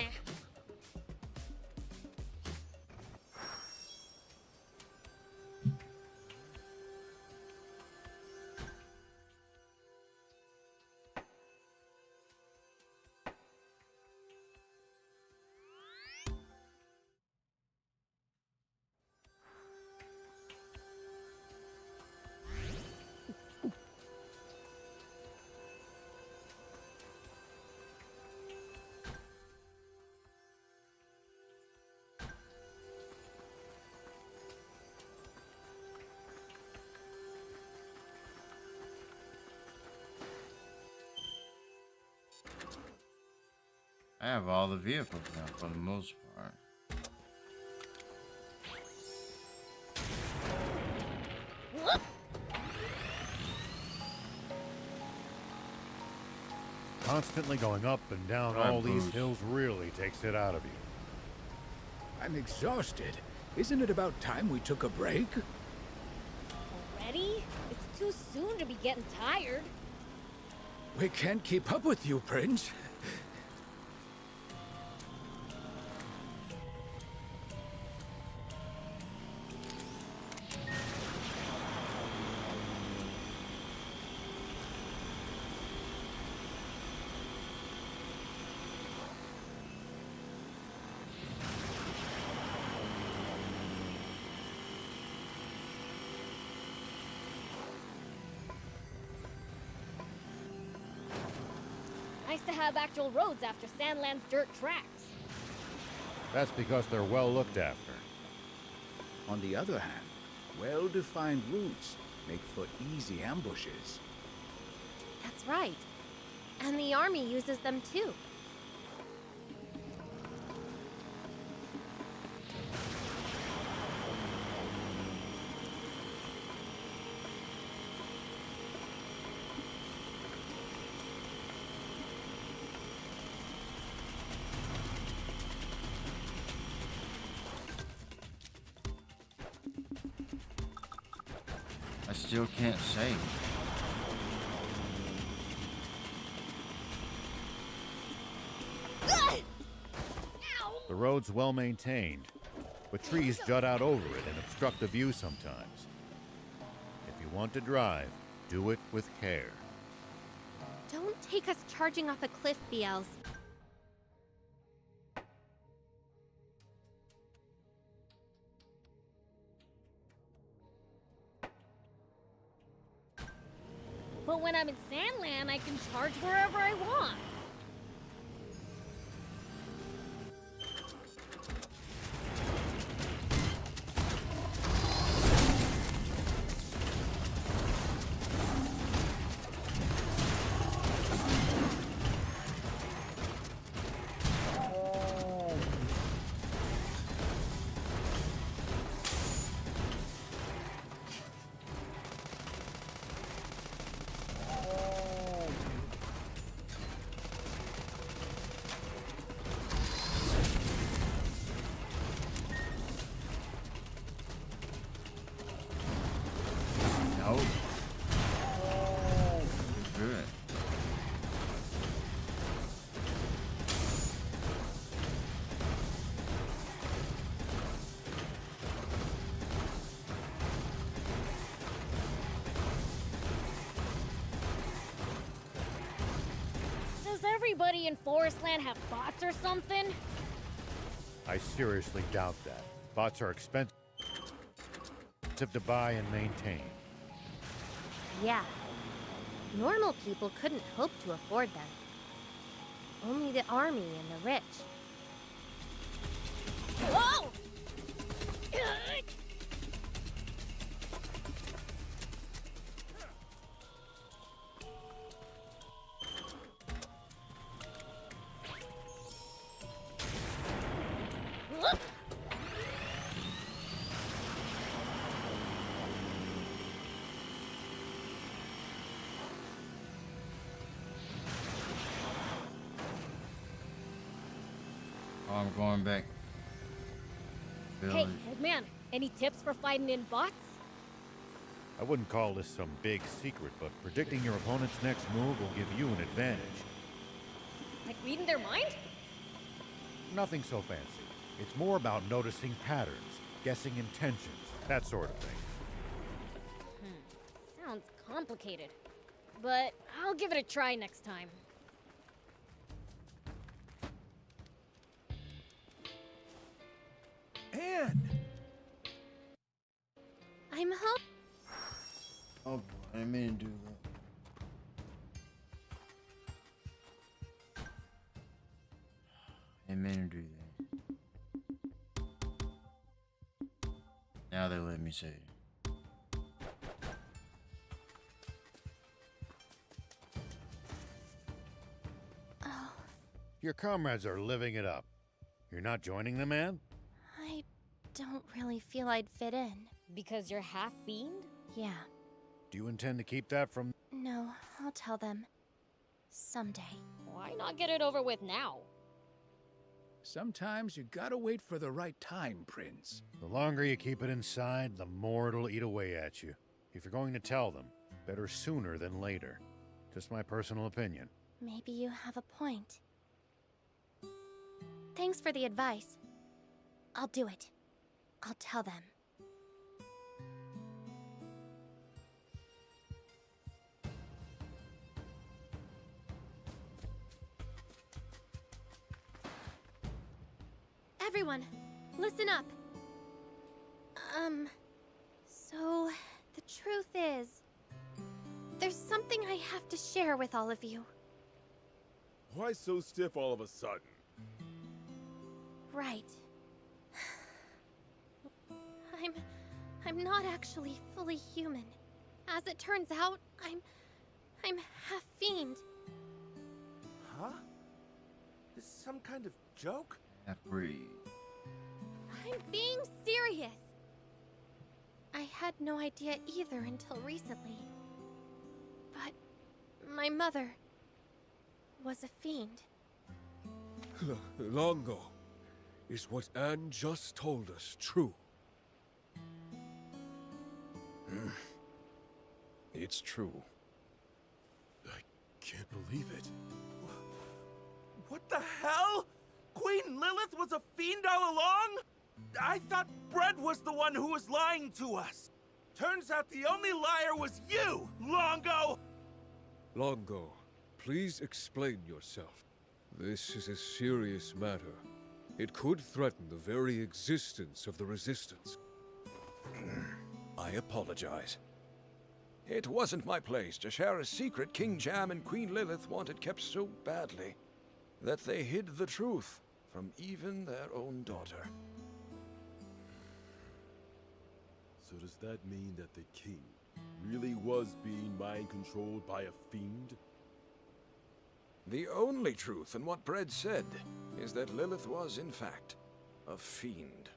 I have all the vehicles now for the most part. Constantly going up and down all these hills really takes it out of you. I'm exhausted. Isn't it about time we took a break? Already? It's too soon to be getting tired. We can't keep up with you, Prince. Nice to have actual roads after Sandland's dirt tracks. That's because they're well looked after. On the other hand, well-defined routes make for easy ambushes. That's right. And the army uses them too. I still can't save. The road's well maintained, but trees jut out over it and obstruct the view sometimes. If you want to drive, do it with care. Don't take us charging off a cliff, BLs. But when I'm in Sandland, I can charge wherever I want. No. Good. Does everybody in Forestland have bots or something? I seriously doubt that. Bots are expensive to buy and maintain. Yeah. Normal people couldn't hope to afford them. Only the army and the rich. Whoa! Oh, I'm going back. Hey, Village. old man, any tips for fighting in bots? I wouldn't call this some big secret, but predicting your opponent's next move will give you an advantage. Like reading their mind? Nothing so fancy. It's more about noticing patterns, guessing intentions, that sort of thing. Sounds complicated. But I'll give it a try next time. Anne! I'm home. Oh boy, I didn't mean to do that. I didn't mean to do that. Now they let me say it. Oh. Your comrades are living it up. You're not joining the man? I don't really feel I'd fit in. Because you're half fiend? Yeah. Do you intend to keep that from... No, I'll tell them. Someday. Why not get it over with now? Sometimes you gotta wait for the right time, Prince. The longer you keep it inside, the more it'll eat away at you. If you're going to tell them, better sooner than later. Just my personal opinion. Maybe you have a point. Thanks for the advice. I'll do it. I'll tell them. Everyone, listen up. So, the truth is, there's something I have to share with all of you. Why so stiff all of a sudden? Right. I'm not actually fully human. As it turns out, I'm half fiend. Huh? Is this some kind of joke? Half-breed. I'm being serious. I had no idea either until recently. But my mother was a fiend. Longo, is what Anne just told us true? It's true. I can't believe it. What the hell? Queen Lilith was a fiend all along? I thought Bread was the one who was lying to us. Turns out the only liar was you, Longo! Longo, please explain yourself. This is a serious matter. It could threaten the very existence of the Resistance. I apologize. It wasn't my place to share a secret King Jam and Queen Lilith wanted kept so badly that they hid the truth from even their own daughter. So does that mean that the king really was being mind-controlled by a fiend? The only truth in what Bread said is that Lilith was, in fact, a fiend.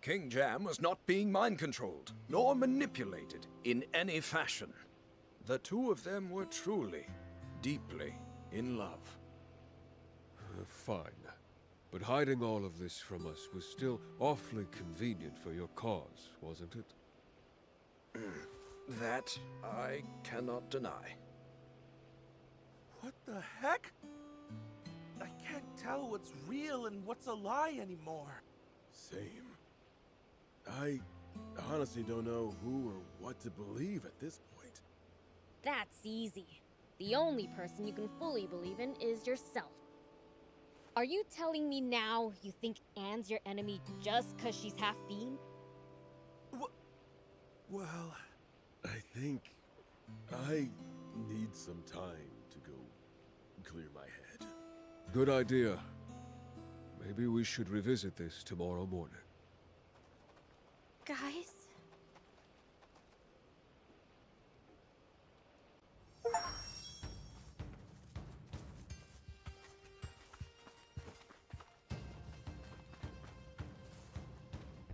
King Jam was not being mind-controlled, nor manipulated in any fashion. The two of them were truly, deeply in love. Fine. But hiding all of this from us was still awfully convenient for your cause, wasn't it? That I cannot deny. What the heck? I can't tell what's real and what's a lie anymore. Same. I honestly don't know who or what to believe at this point. That's easy. The only person you can fully believe in is yourself. Are you telling me now you think Anne's your enemy just because she's half fiend? Well, I think I need some time to go clear my head. Good idea. Maybe we should revisit this tomorrow morning. Guys?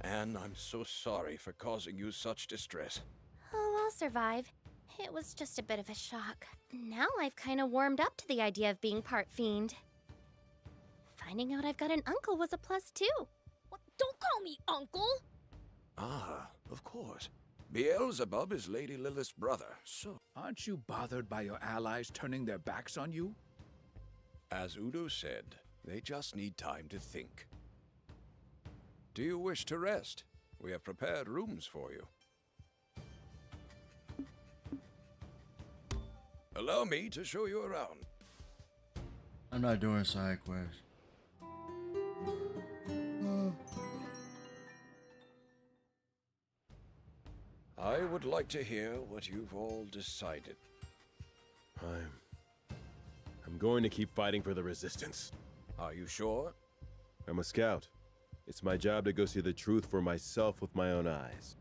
Anne, I'm so sorry for causing you such distress. Oh, I'll survive. It was just a bit of a shock. Now I've kind of warmed up to the idea of being part fiend. Finding out I've got an uncle was a plus too. What? Don't call me uncle! Ah, of course. Beelzebub is Lady Lilith's brother, so... Aren't you bothered by your allies turning their backs on you? As Udo said, they just need time to think. Do you wish to rest? We have prepared rooms for you. Allow me to show you around. I'm not doing side quests. I would like to hear what you've all decided. I'm going to keep fighting for the Resistance. Are you sure? I'm a scout. It's my job to go see the truth for myself with my own eyes.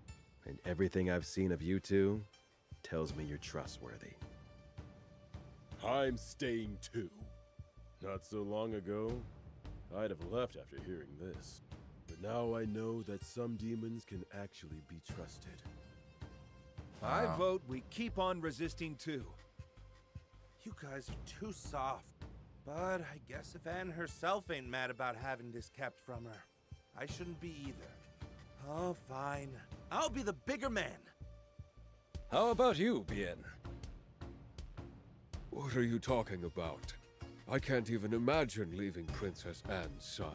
And everything I've seen of you two tells me you're trustworthy. I'm staying too. Not so long ago, I'd have left after hearing this. But now I know that some demons can actually be trusted. I vote we keep on resisting too. You guys are too soft. But I guess if Anne herself ain't mad about having this kept from her, I shouldn't be either. Oh, fine. I'll be the bigger man. How about you, Bien? What are you talking about? I can't even imagine leaving Princess Anne's side.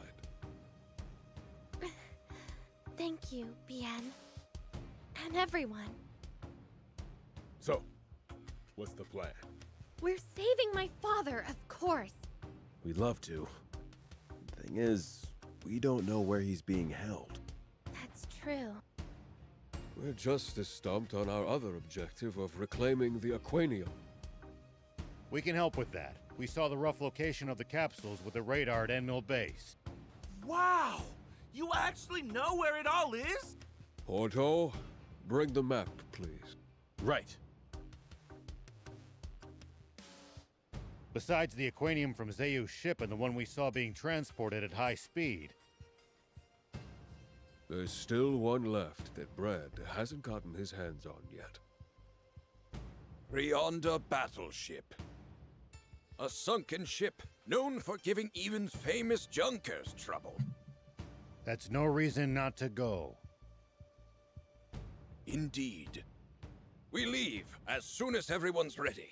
Thank you, Bien. And everyone. So, what's the plan? We're saving my father, of course. We'd love to. Thing is, we don't know where he's being held. That's true. We're just as stumped on our other objective of reclaiming the Aquanium. We can help with that. We saw the rough location of the capsules with the radar at End Mill Base. Wow! You actually know where it all is? Porto, bring the map, please. Right. Besides the Aquanium from Zayu's ship and the one we saw being transported at high speed. There's still one left that Brad hasn't gotten his hands on yet. Rionda battleship. A sunken ship known for giving even famous junkers trouble. That's no reason not to go. Indeed. We leave as soon as everyone's ready.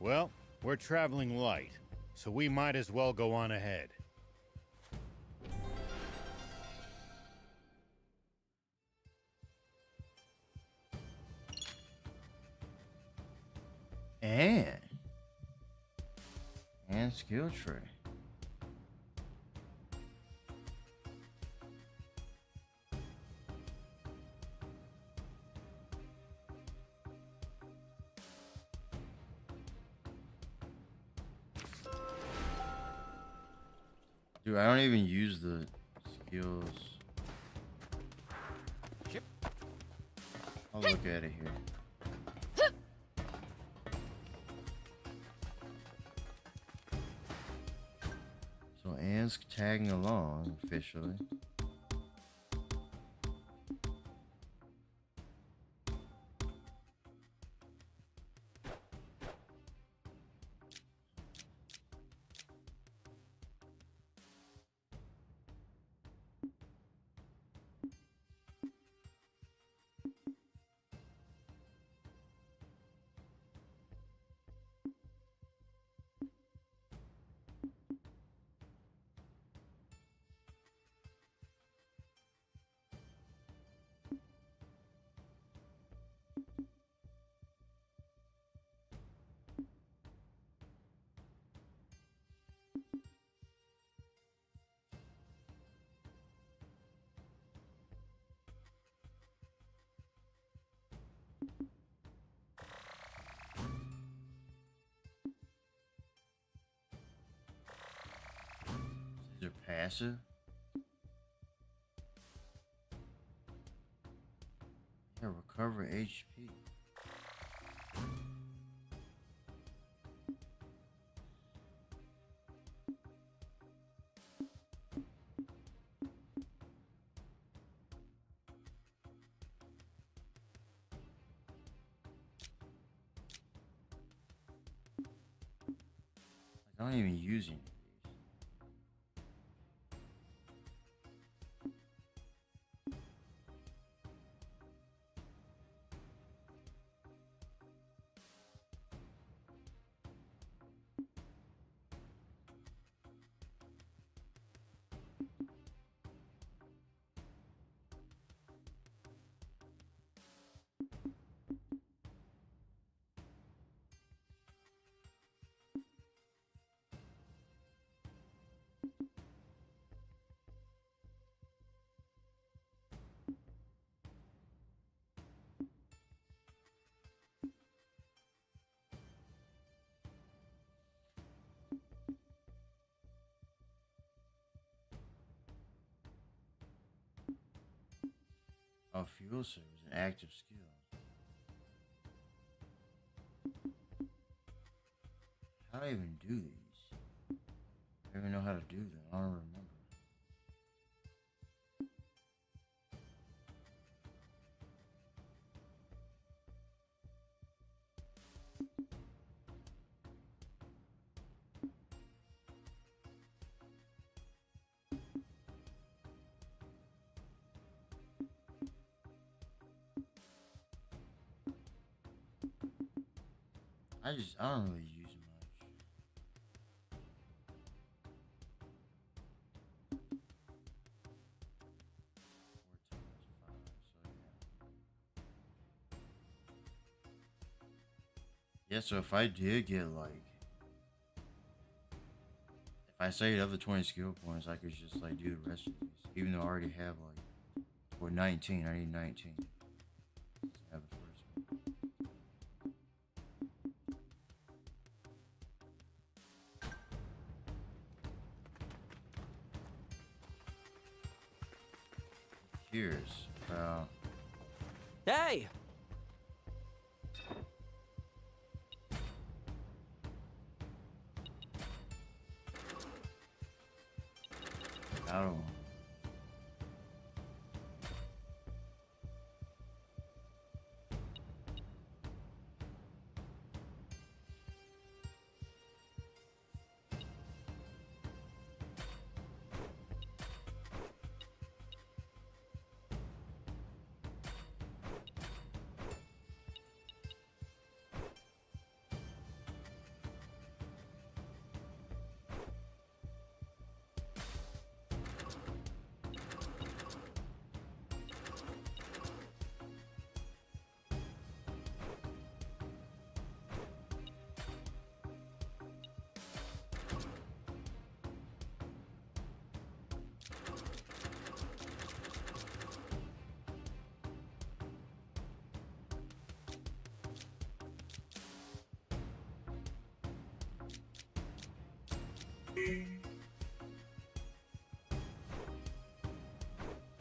Well, we're traveling light, so we might as well go on ahead. And skill tree. Dude, I don't even use the skills. I'll look at it here. So Anne's tagging along officially. Is it passive? Yeah, recover HP. I'm not even using it. Oh, fuel serve is an active skill. How do I even do these? I don't even know how to do them. I don't remember. I don't really use it much. Yeah, so if I did get like, if I saved up the 20 skill points, I could just like do the rest of these. Even though I already have like, or 19, I need 19. Have the first one. Curious about. Hey! I don't know.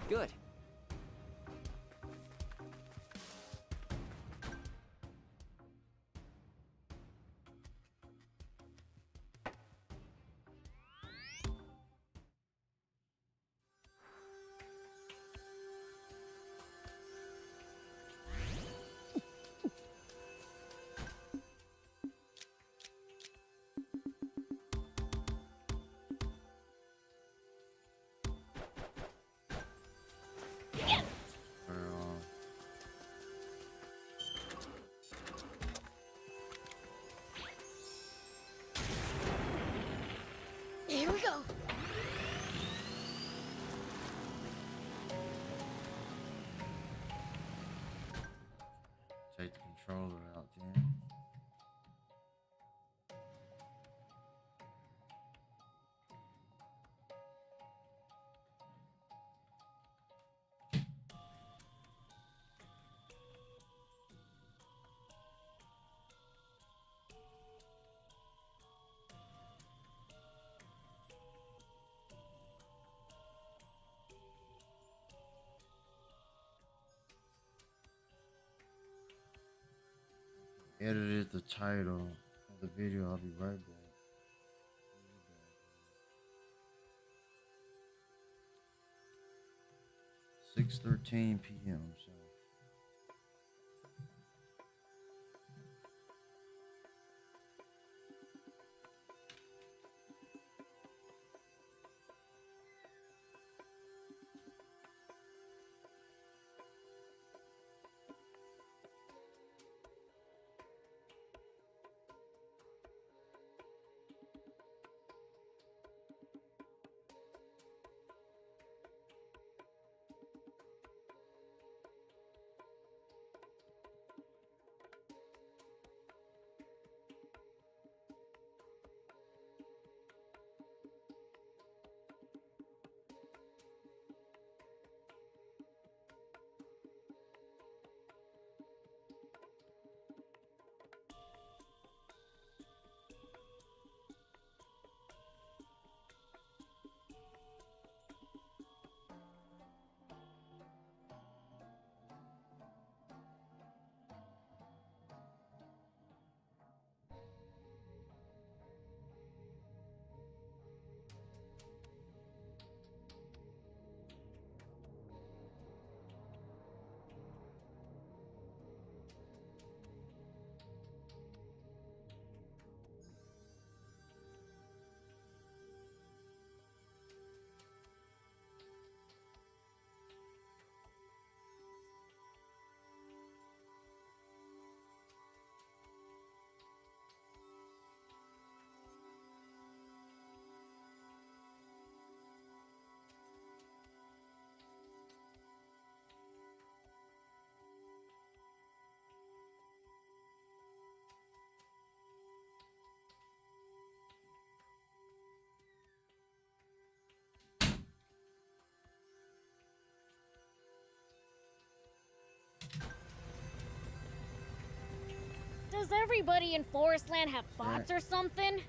Good. Here we go. Take the controller out then. Edited the title of the video. I'll be right back. 6:13 p.m. So. Does everybody in Forestland have bots or something?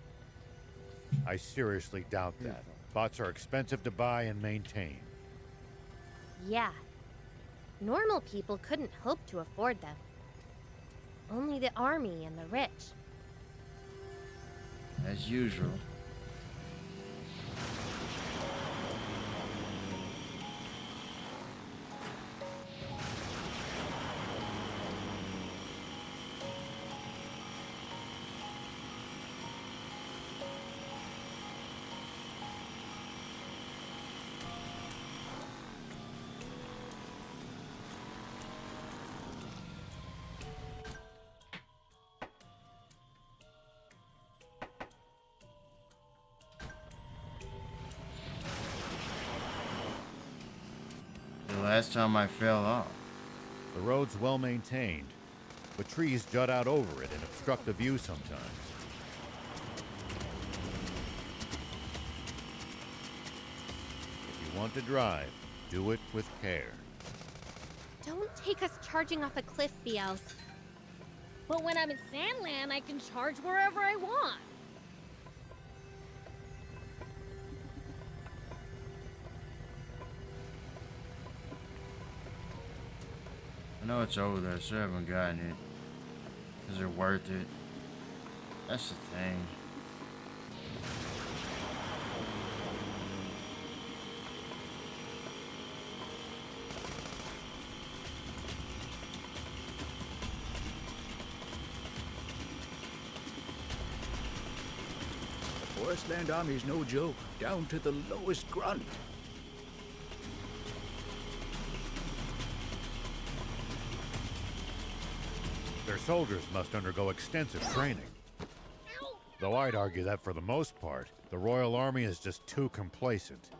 I seriously doubt that. Bots are expensive to buy and maintain. Yeah. Normal people couldn't hope to afford them. Only the army and the rich. As usual. The last time I fell off. The road's well maintained, but trees jut out over it and obstruct the view sometimes. If you want to drive, do it with care. Don't take us charging off a cliff, BLs. But when I'm in Sandland, I can charge wherever I want. I know it's over there, so I haven't gotten it. Is it worth it? That's the thing. The Forestland Army's no joke, down to the lowest grunt. Their soldiers must undergo extensive training. Though I'd argue that for the most part, the Royal Army is just too complacent.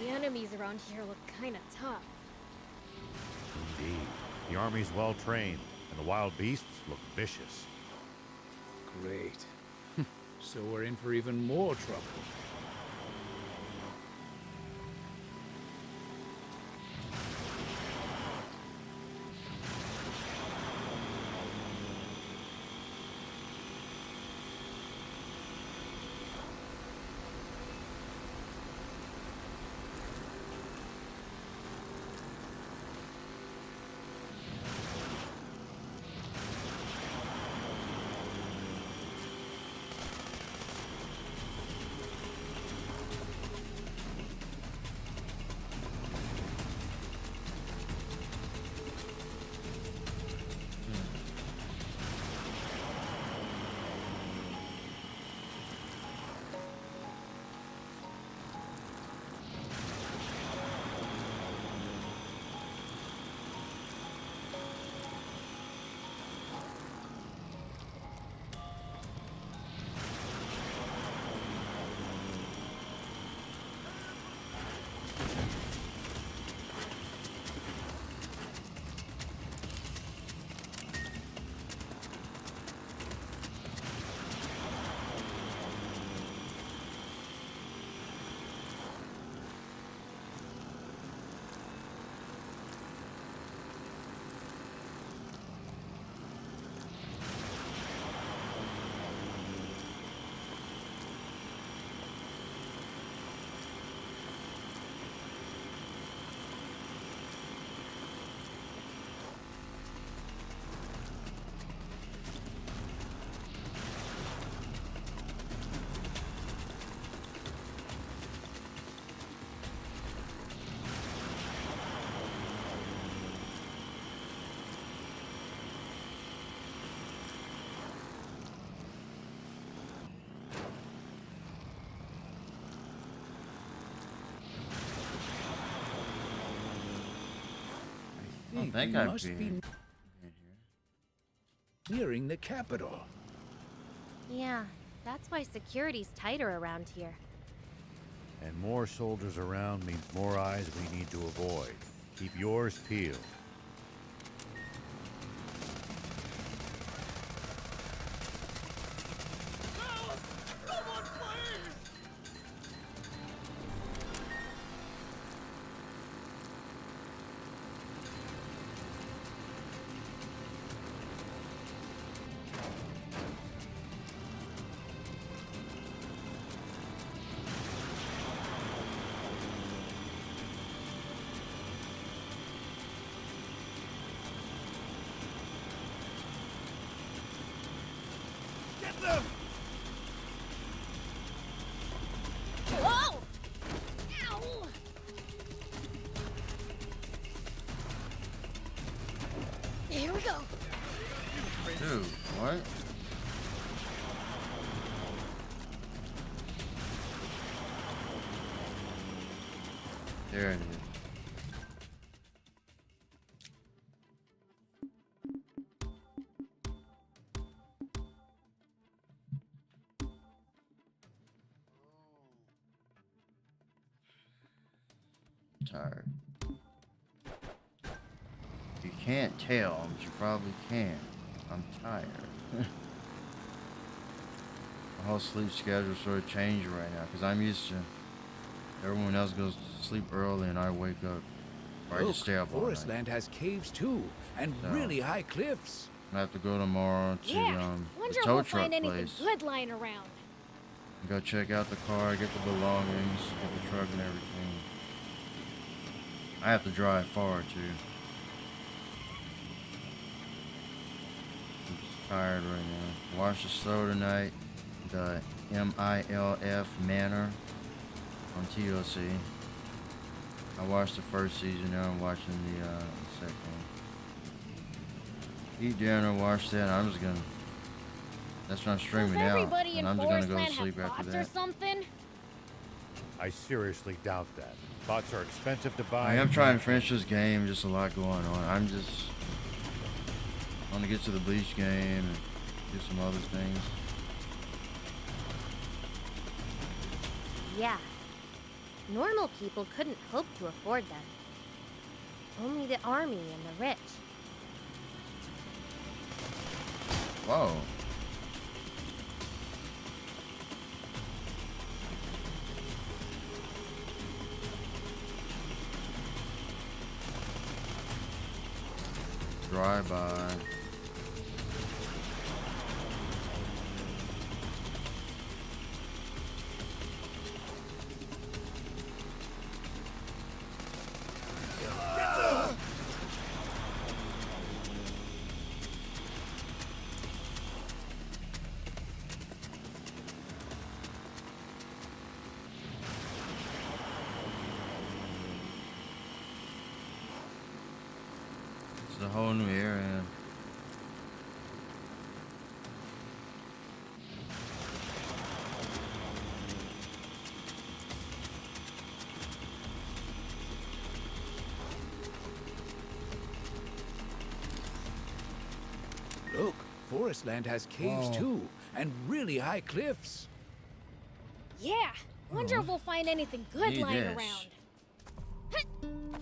The enemies around here look kinda tough. Indeed. The army's well trained, and the wild beasts look vicious. Great. So we're in for even more trouble. think you I've must been be in here. nearing the capital. Yeah, that's why security's tighter around here. And more soldiers around means more eyes we need to avoid. Keep yours peeled. Whoa! Ow! Here we go. Dude, what? There it is. Tired. You can't tell, but you probably can. I'm tired. My whole sleep schedule sort of changed right now because I'm used to everyone else goes to sleep early and I wake up. Or I Look, just stay up all Forest night. Land has caves too, and So- really high cliffs. I have to go tomorrow to Yeah, the wonder if tow we'll truck find anything place. good lying around. Go check out the car, get the belongings, get the truck and everything. I have to drive far too. I'm just tired right now. Watched the show tonight, the MILF Manor on TLC. I watched the first season, now I'm watching the second one. Eat dinner, watch that, and I'm just gonna. That's what I'm Does streaming out, everybody and in I'm just gonna Forest go to Land sleep have after bots or that. something? I seriously doubt that. Bots are expensive to buy. I am trying to finish this game, just a lot going on. I want to get to the Bleach game and do some other things. Yeah. Normal people couldn't hope to afford them. Only the army and the rich. Whoa. Drive-by. It's a whole new area. Look, Forest Land has caves Whoa. too, and really high cliffs. Yeah, wonder if we'll find anything good Need lying this. around.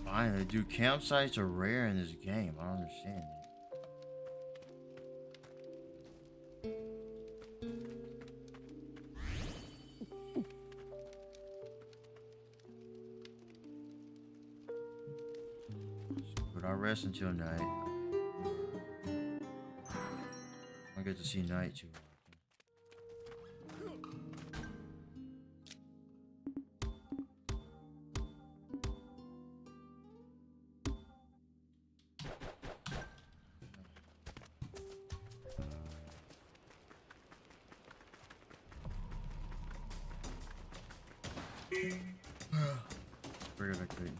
Finally, dude, campsites are rare in this game. I don't understand it. But I'll rest until night. I get to see night too. Figured I could.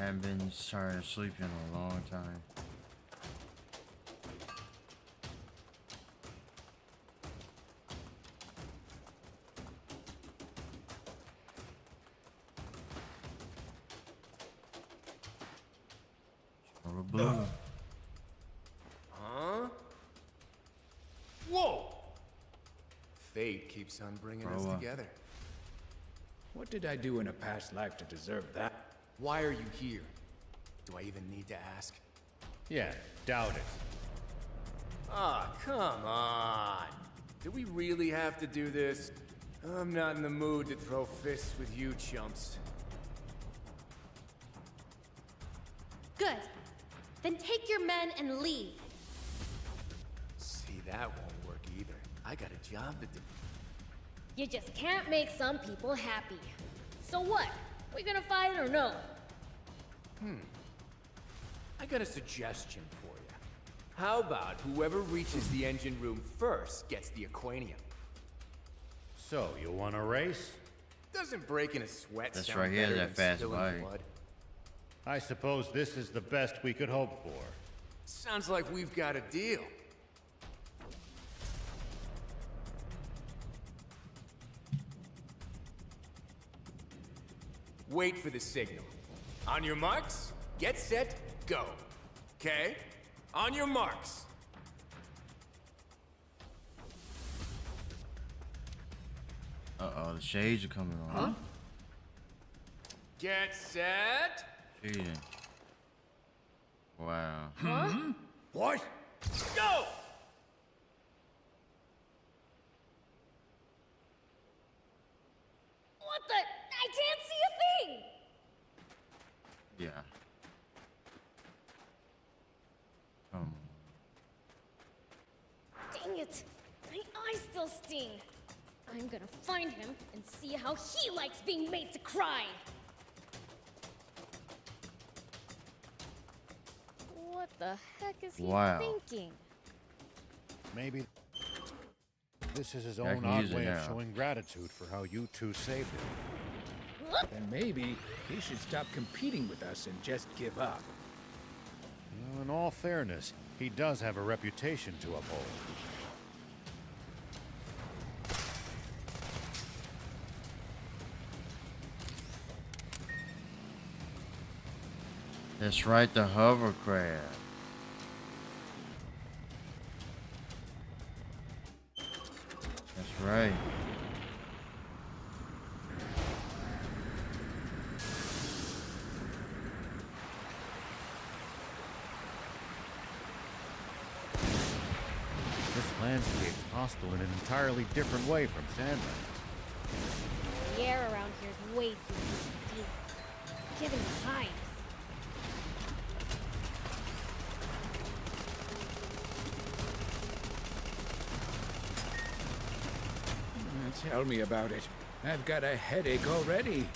Haven't been tired of sleeping in a long time. Or blue. Huh? Whoa! Fate keeps on bringing us together. What did I do in a past life to deserve that? Why are you here? Do I even need to ask? Yeah, doubt it. Ah, come on. Do we really have to do this? I'm not in the mood to throw fists with you chumps. Good. Then take your men and leave. See, that won't work either. I got a job to do. You just can't make some people happy. So what? We gonna fight or no? I got a suggestion for you. How about whoever reaches the engine room first gets the Aquanium? So, you want a race? Doesn't breaking a sweat That's sound right, he has better that than fast spilling bike. blood? I suppose this is the best we could hope for. Sounds like we've got a deal. Wait for the signal. On your marks, get set, go. Okay? On your marks. Uh-oh, the shades are coming on. Get set. Cheating. Wow. What? Go! What the? I can't see a thing! Yeah. Come on. Dang it! My eyes still sting. I'm gonna find him and see how he likes being made to cry. What the heck is he thinking? Maybe this is his I own can odd use it way of now. showing gratitude for how you two saved him. Then maybe he should stop competing with us and just give up. You know, in all fairness, he does have a reputation to uphold. That's right, the hovercraft. That's right. This landscape's hostile in an entirely different way from Sandland. The air around here is way too deep. Given the times. Tell me about it. I've got a headache already.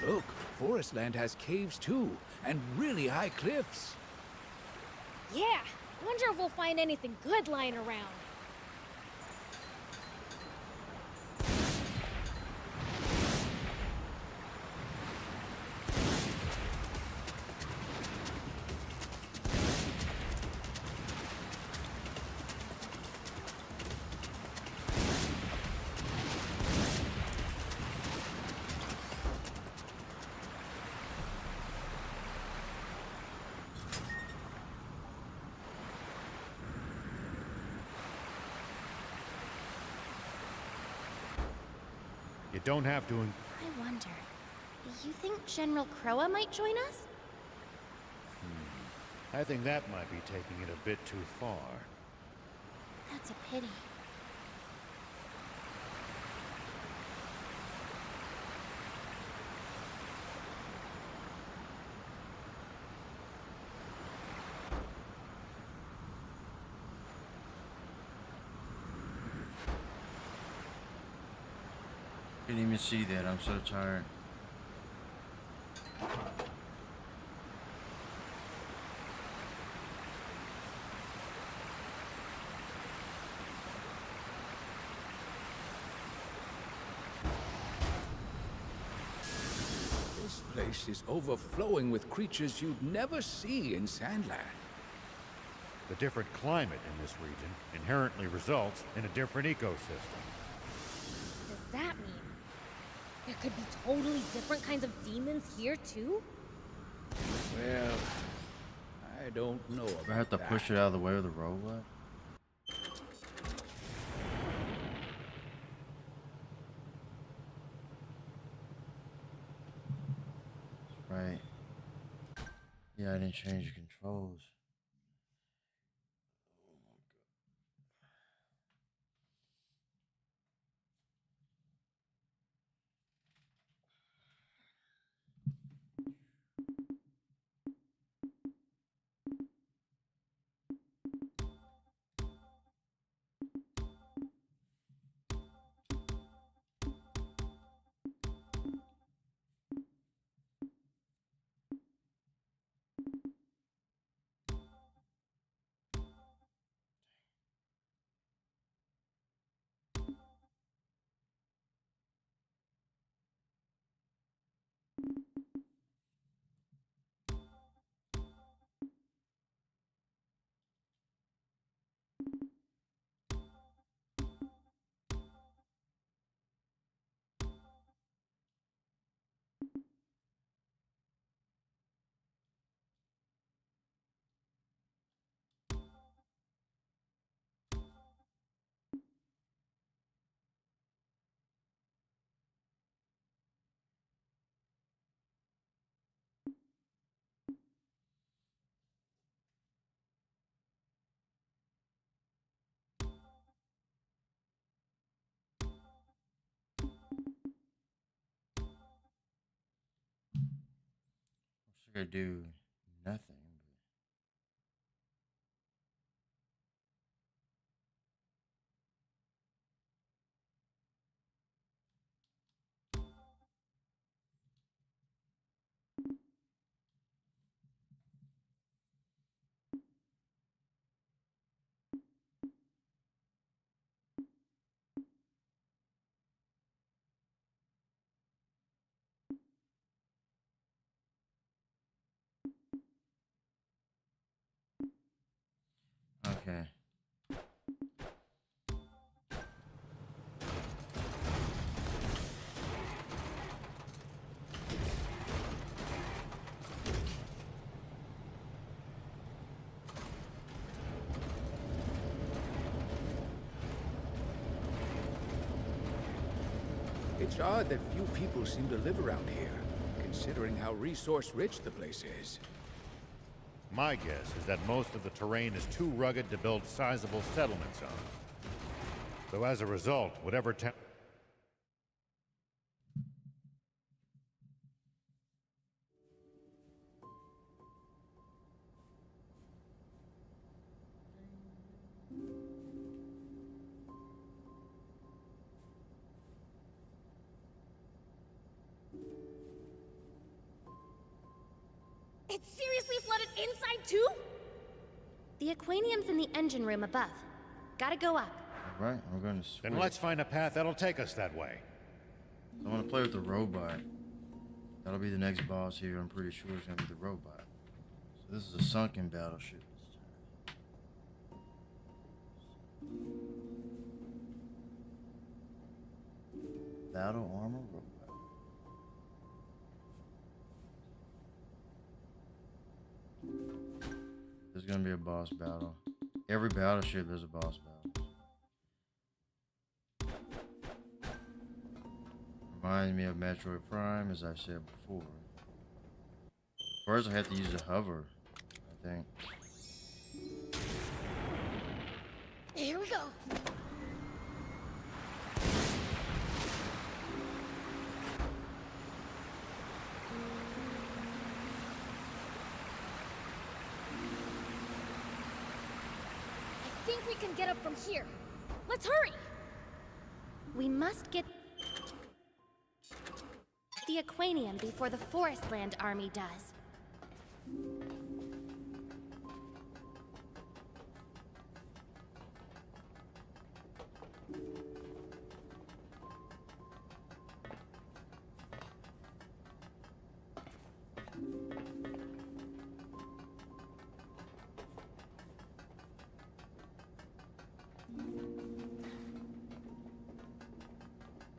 Look, Forestland has caves too, and really high cliffs. Yeah, wonder if we'll find anything good lying around. You don't have to. I wonder, you think General Croa might join us? I think that might be taking it a bit too far. That's a pity. Didn't even see that. I'm so tired. This place is overflowing with creatures you'd never see in Sandland. The different climate in this region inherently results in a different ecosystem. Does that mean there could be totally different kinds of demons here too? Well, I don't know about I have to push it out of the way with the robot. Right. Yeah, I didn't change the controls. I do nothing. Okay. It's odd that few people seem to live around here, considering how resource-rich the place is. My guess is that most of the terrain is too rugged to build sizable settlements on. So as a result, whatever town... It's seriously flooded inside too? The aquanium's in the engine room above. Gotta go up. Alright, I'm going to switch. Then let's find a path that'll take us that way. I want to play with the robot. That'll be the next boss here. I'm pretty sure it's going to be the robot. So this is a sunken battleship this time. Battle armor robot. There's gonna be a boss battle. Every battleship there's a boss battle. Reminds me of Metroid Prime, as I've said before. First I have to use a hover, I think. Here we go. I think we can get up from here. Let's hurry. We must get... the Aquanium before the Forestland army does.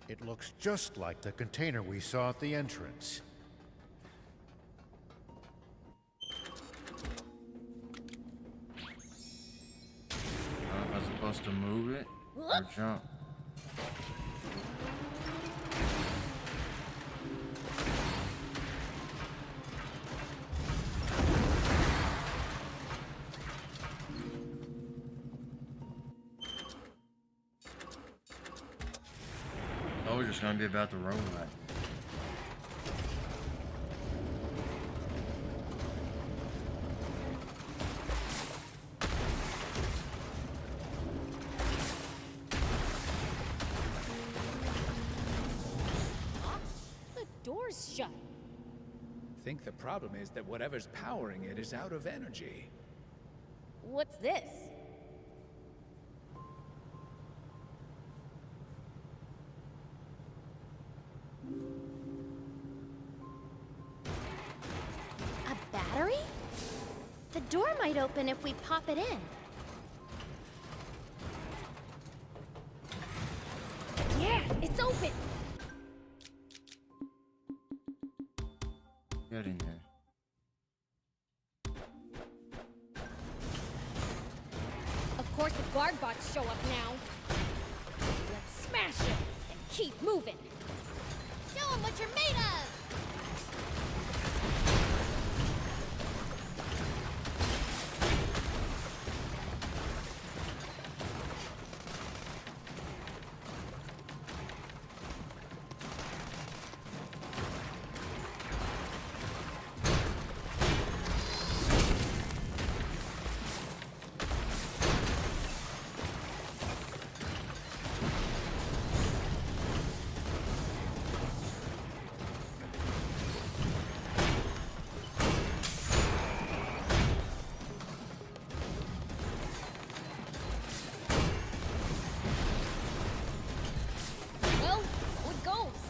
It looks just like the container we saw at the entrance. I don't know if I'm supposed to move it or jump. Oh, we're just gonna be about the robot. The door's shut. I think the problem is that whatever's powering it is out of energy. What's this? A battery? The door might open if we pop it in. Yeah, it's open! Get in there. Of course the guard bots show up now. Let's smash it and keep moving. Show them what you're made of! Well, so it goes.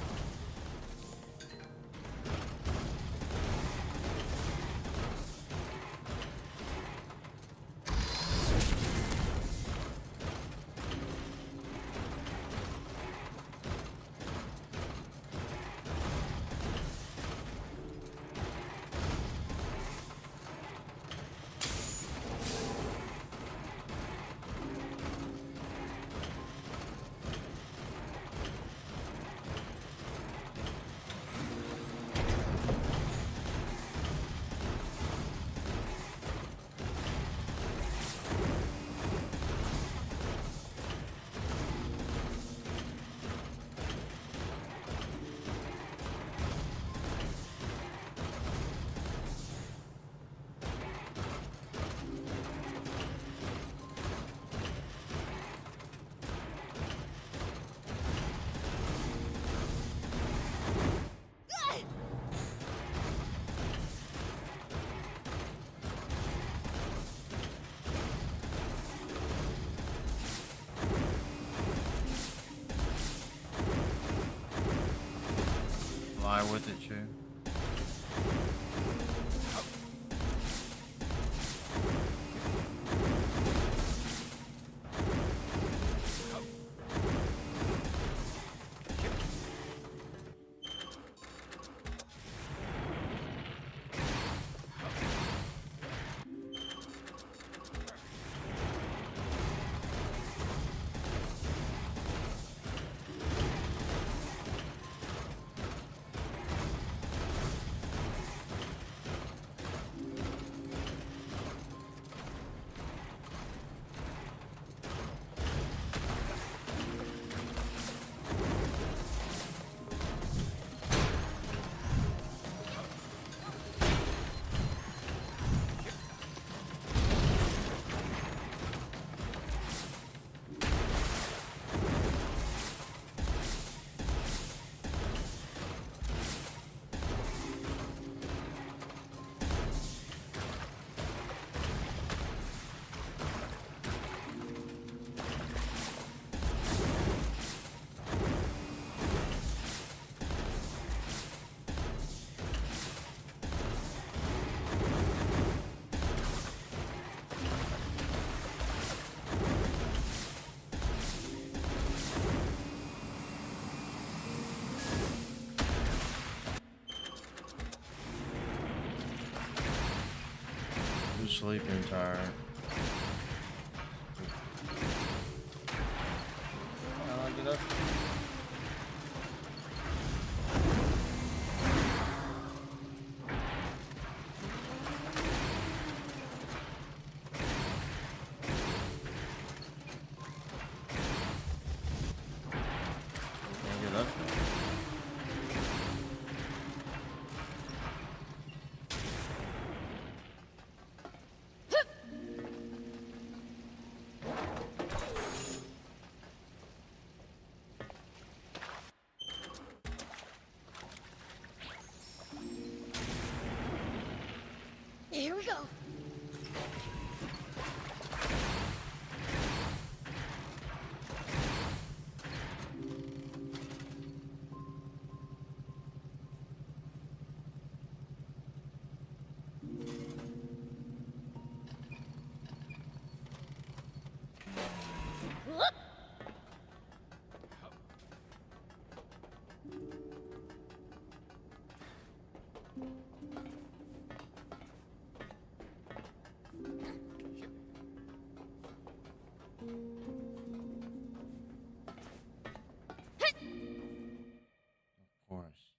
Fly with it, Chew. sleeping tired. I'll get up. Can't get up. Here we go. Whoop. Of course.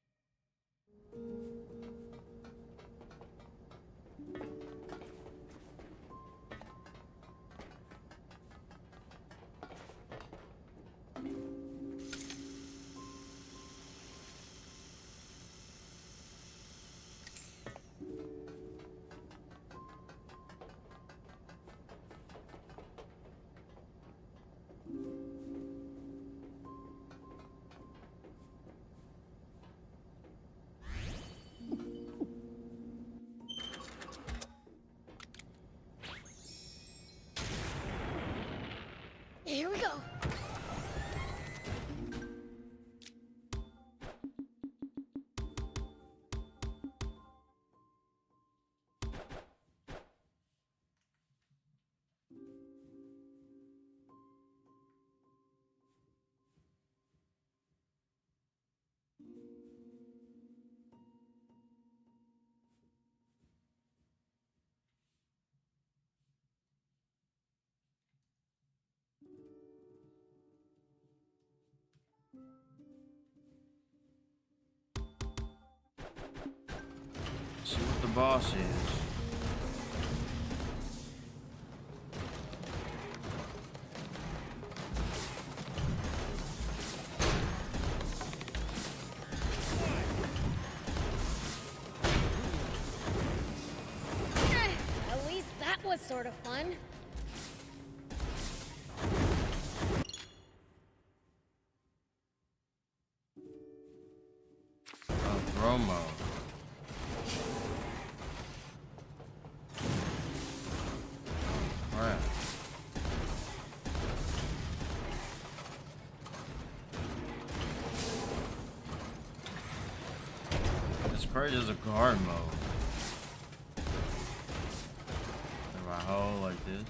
Here we go. See what the boss is. At least that was sort of fun. Promo. Alright. It's crazy as a guard mode. If I hold like this.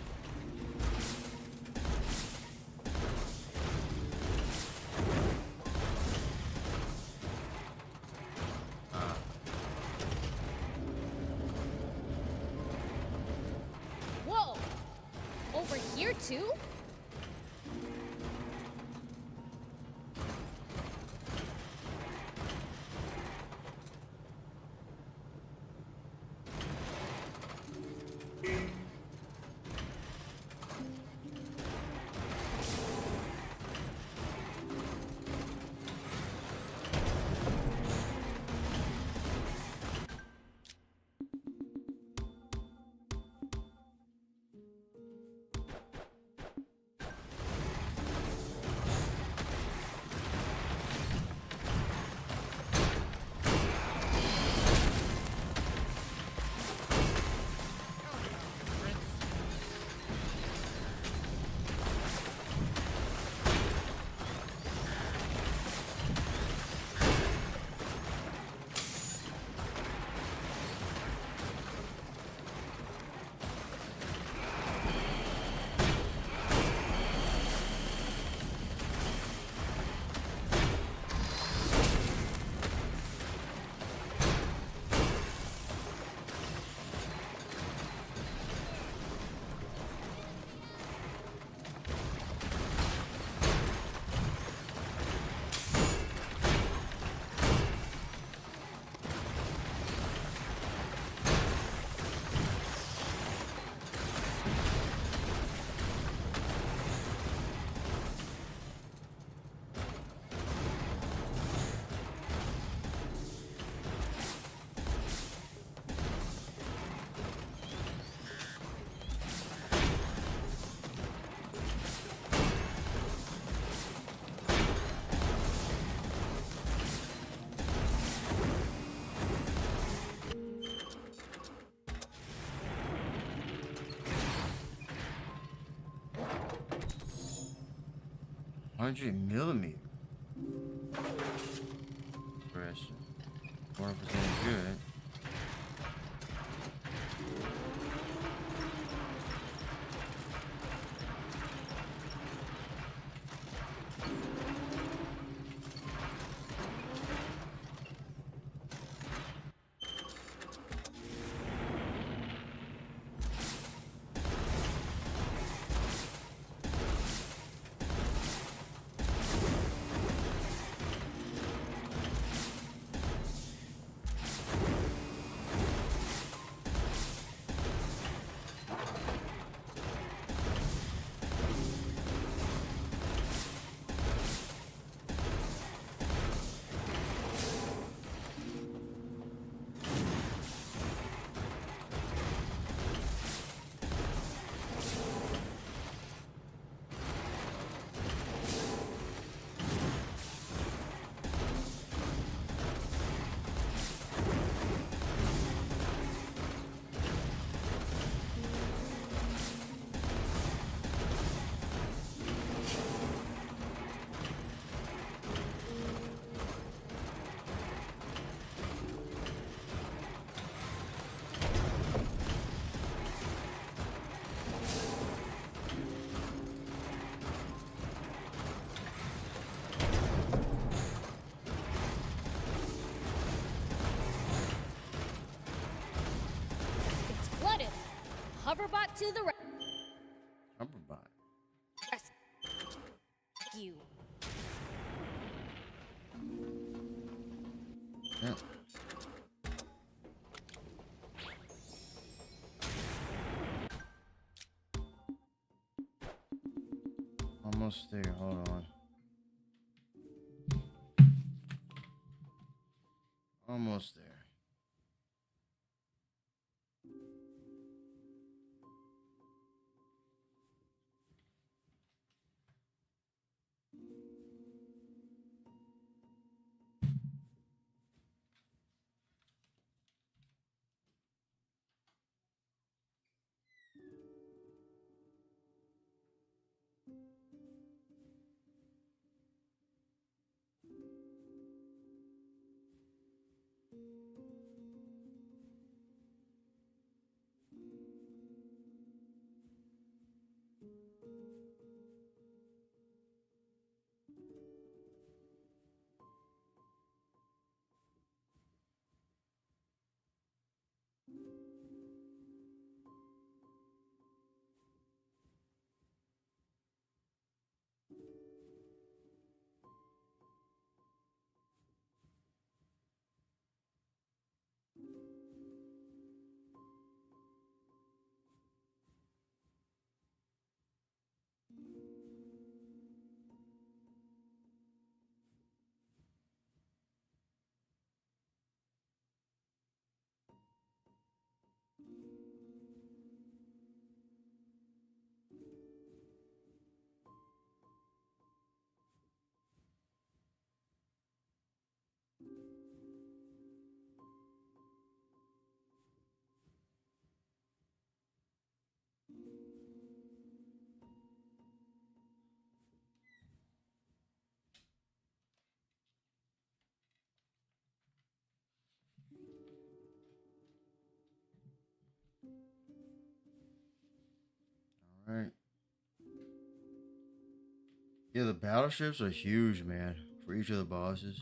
Whoa! Over here too? 100mm. Interesting. 4% good. Hoverbot to the Hoverbot. rescue. Yeah. Almost there. Hold on. Almost there. Alright. Yeah, the battleships are huge, man, for each of the bosses.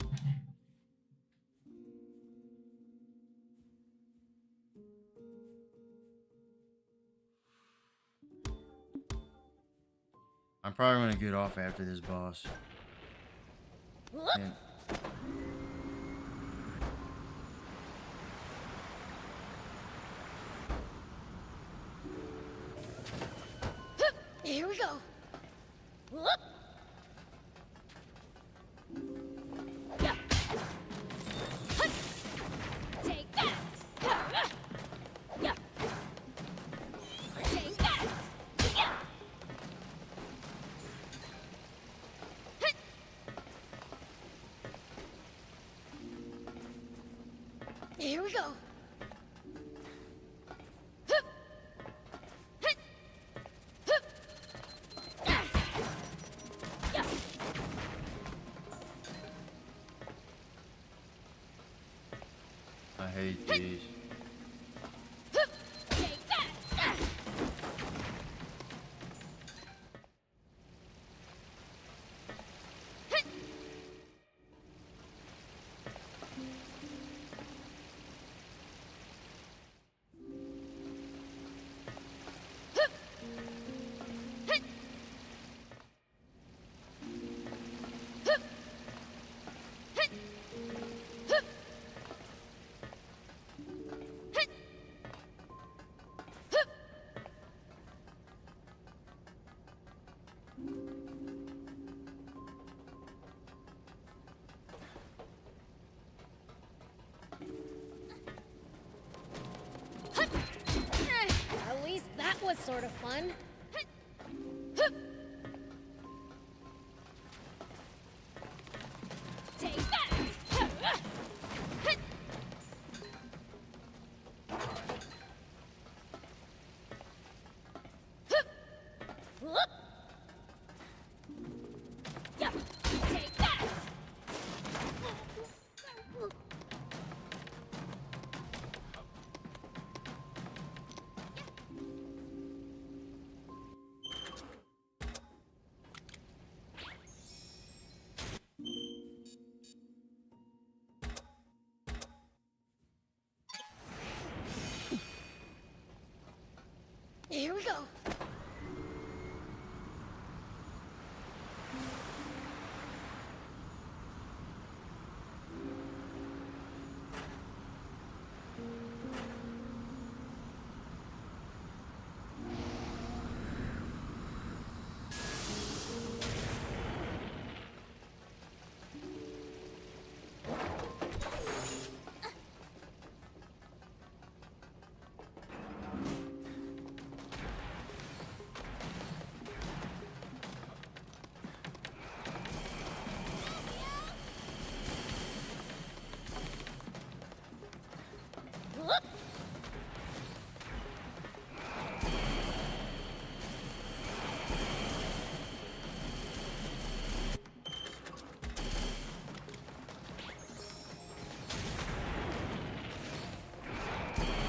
I'm probably gonna get off after this boss. And Here we go. Whoop. Yeah. Hut. Take that. Yeah. Take that. Yeah. Hut. Here we go. hate these. Take that! At least that was sort of fun. Take that! Yeah, take that! Here we go.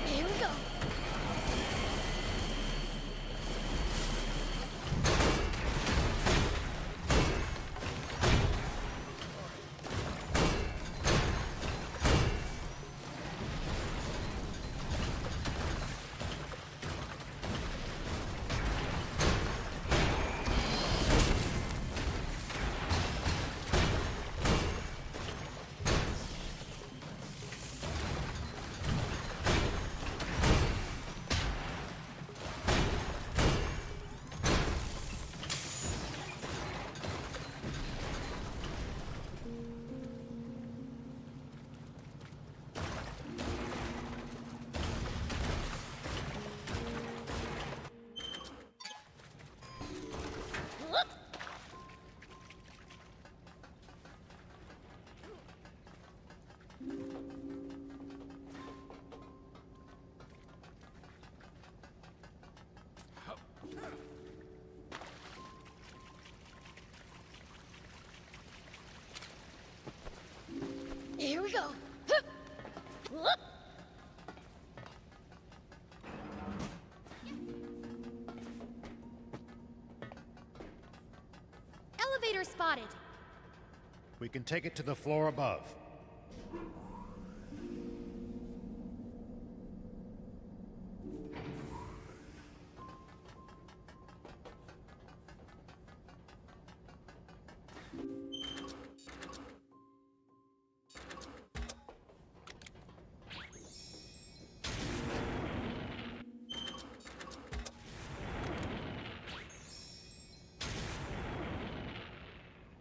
Here we go. Here we go. Elevator spotted. We can take it to the floor above.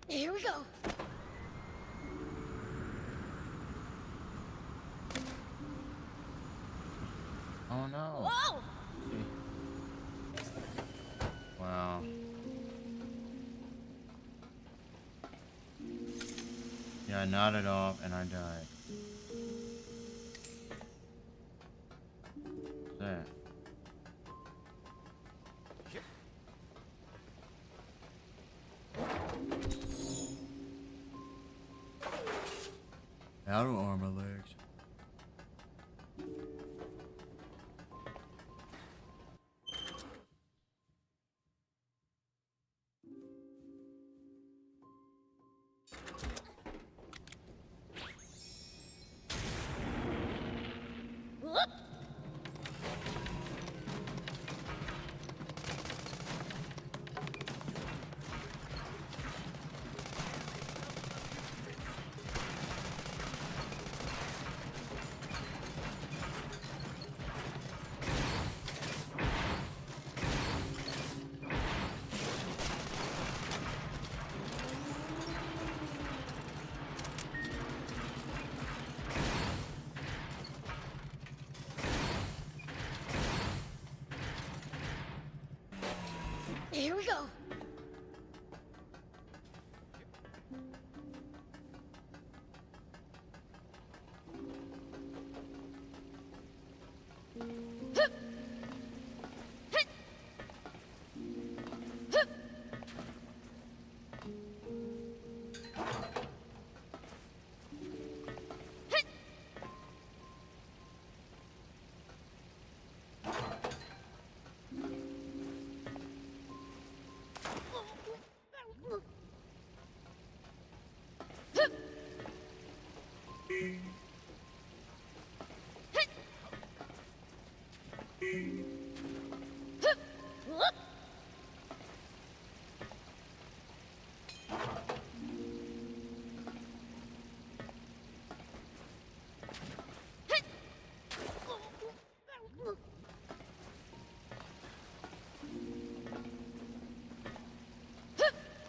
Here we go. Oh no. Whoa! Wow. Yeah, I nodded off and I died. What's that? Outer armor legs.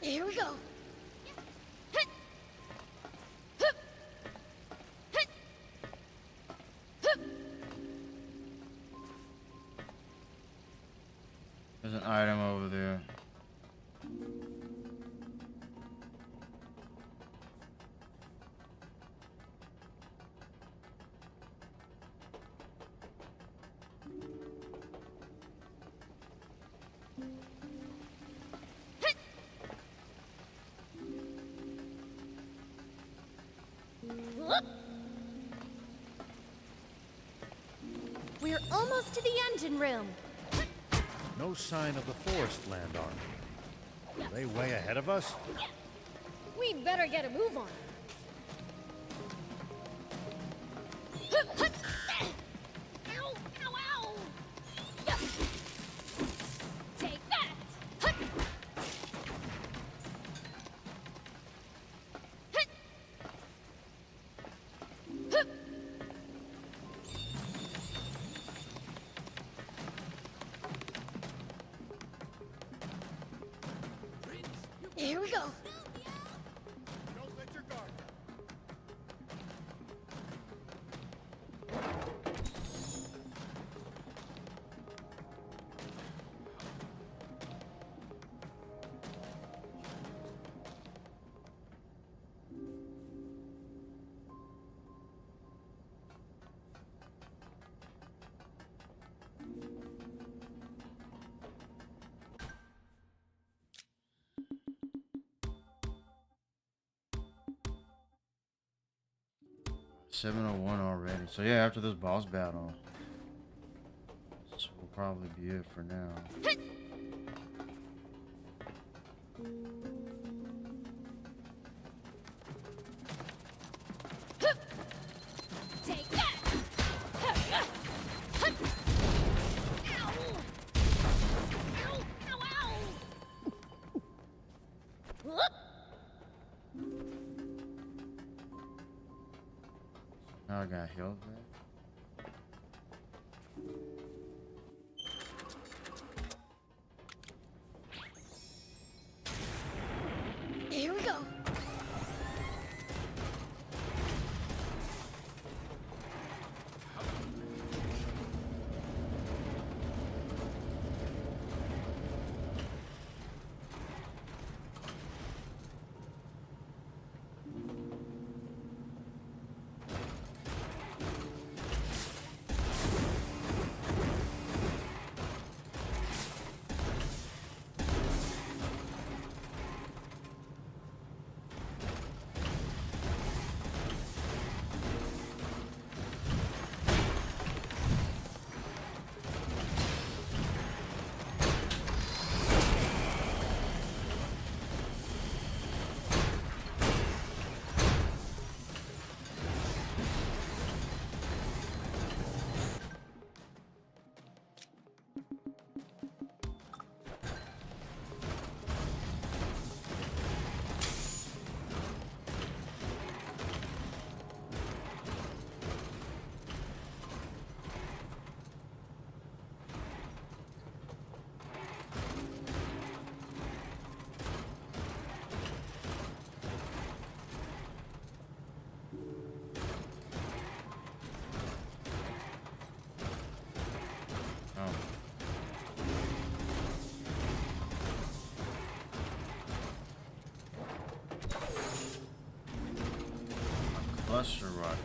Here we go. There's an item over there. We're almost to the engine room. No sign of the Forest Land Army. Are they way ahead of us? We'd better get a move on. Ow, ow, ow. Take that. Here we go. Don't let your guard down. $701 already. So yeah, after this boss battle, this will probably be it for now. Take that. Ow. Ow, ow, ow. Whoop. Now I got health back. Here we go. Cluster rocket.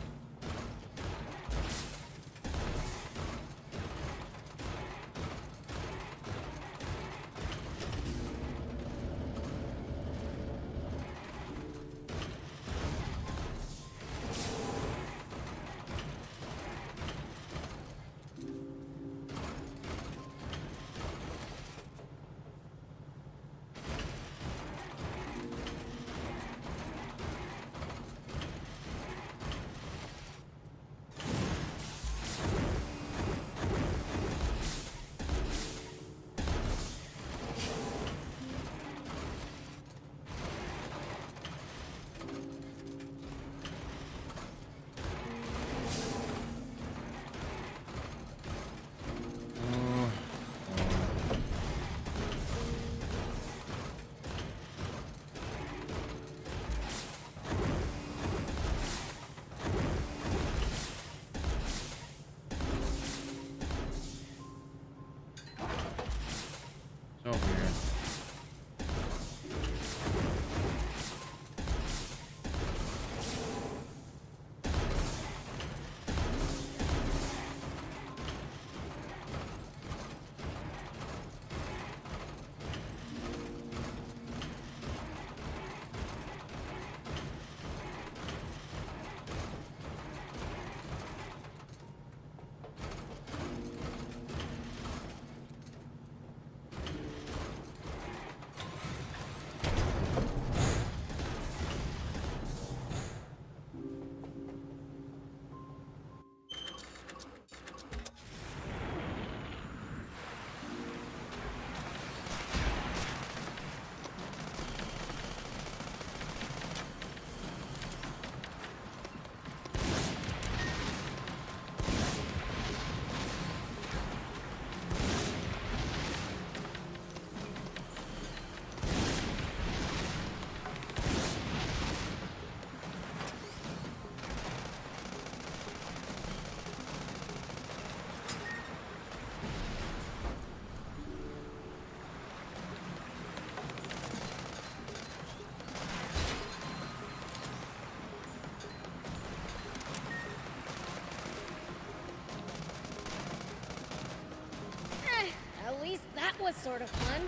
sort of fun.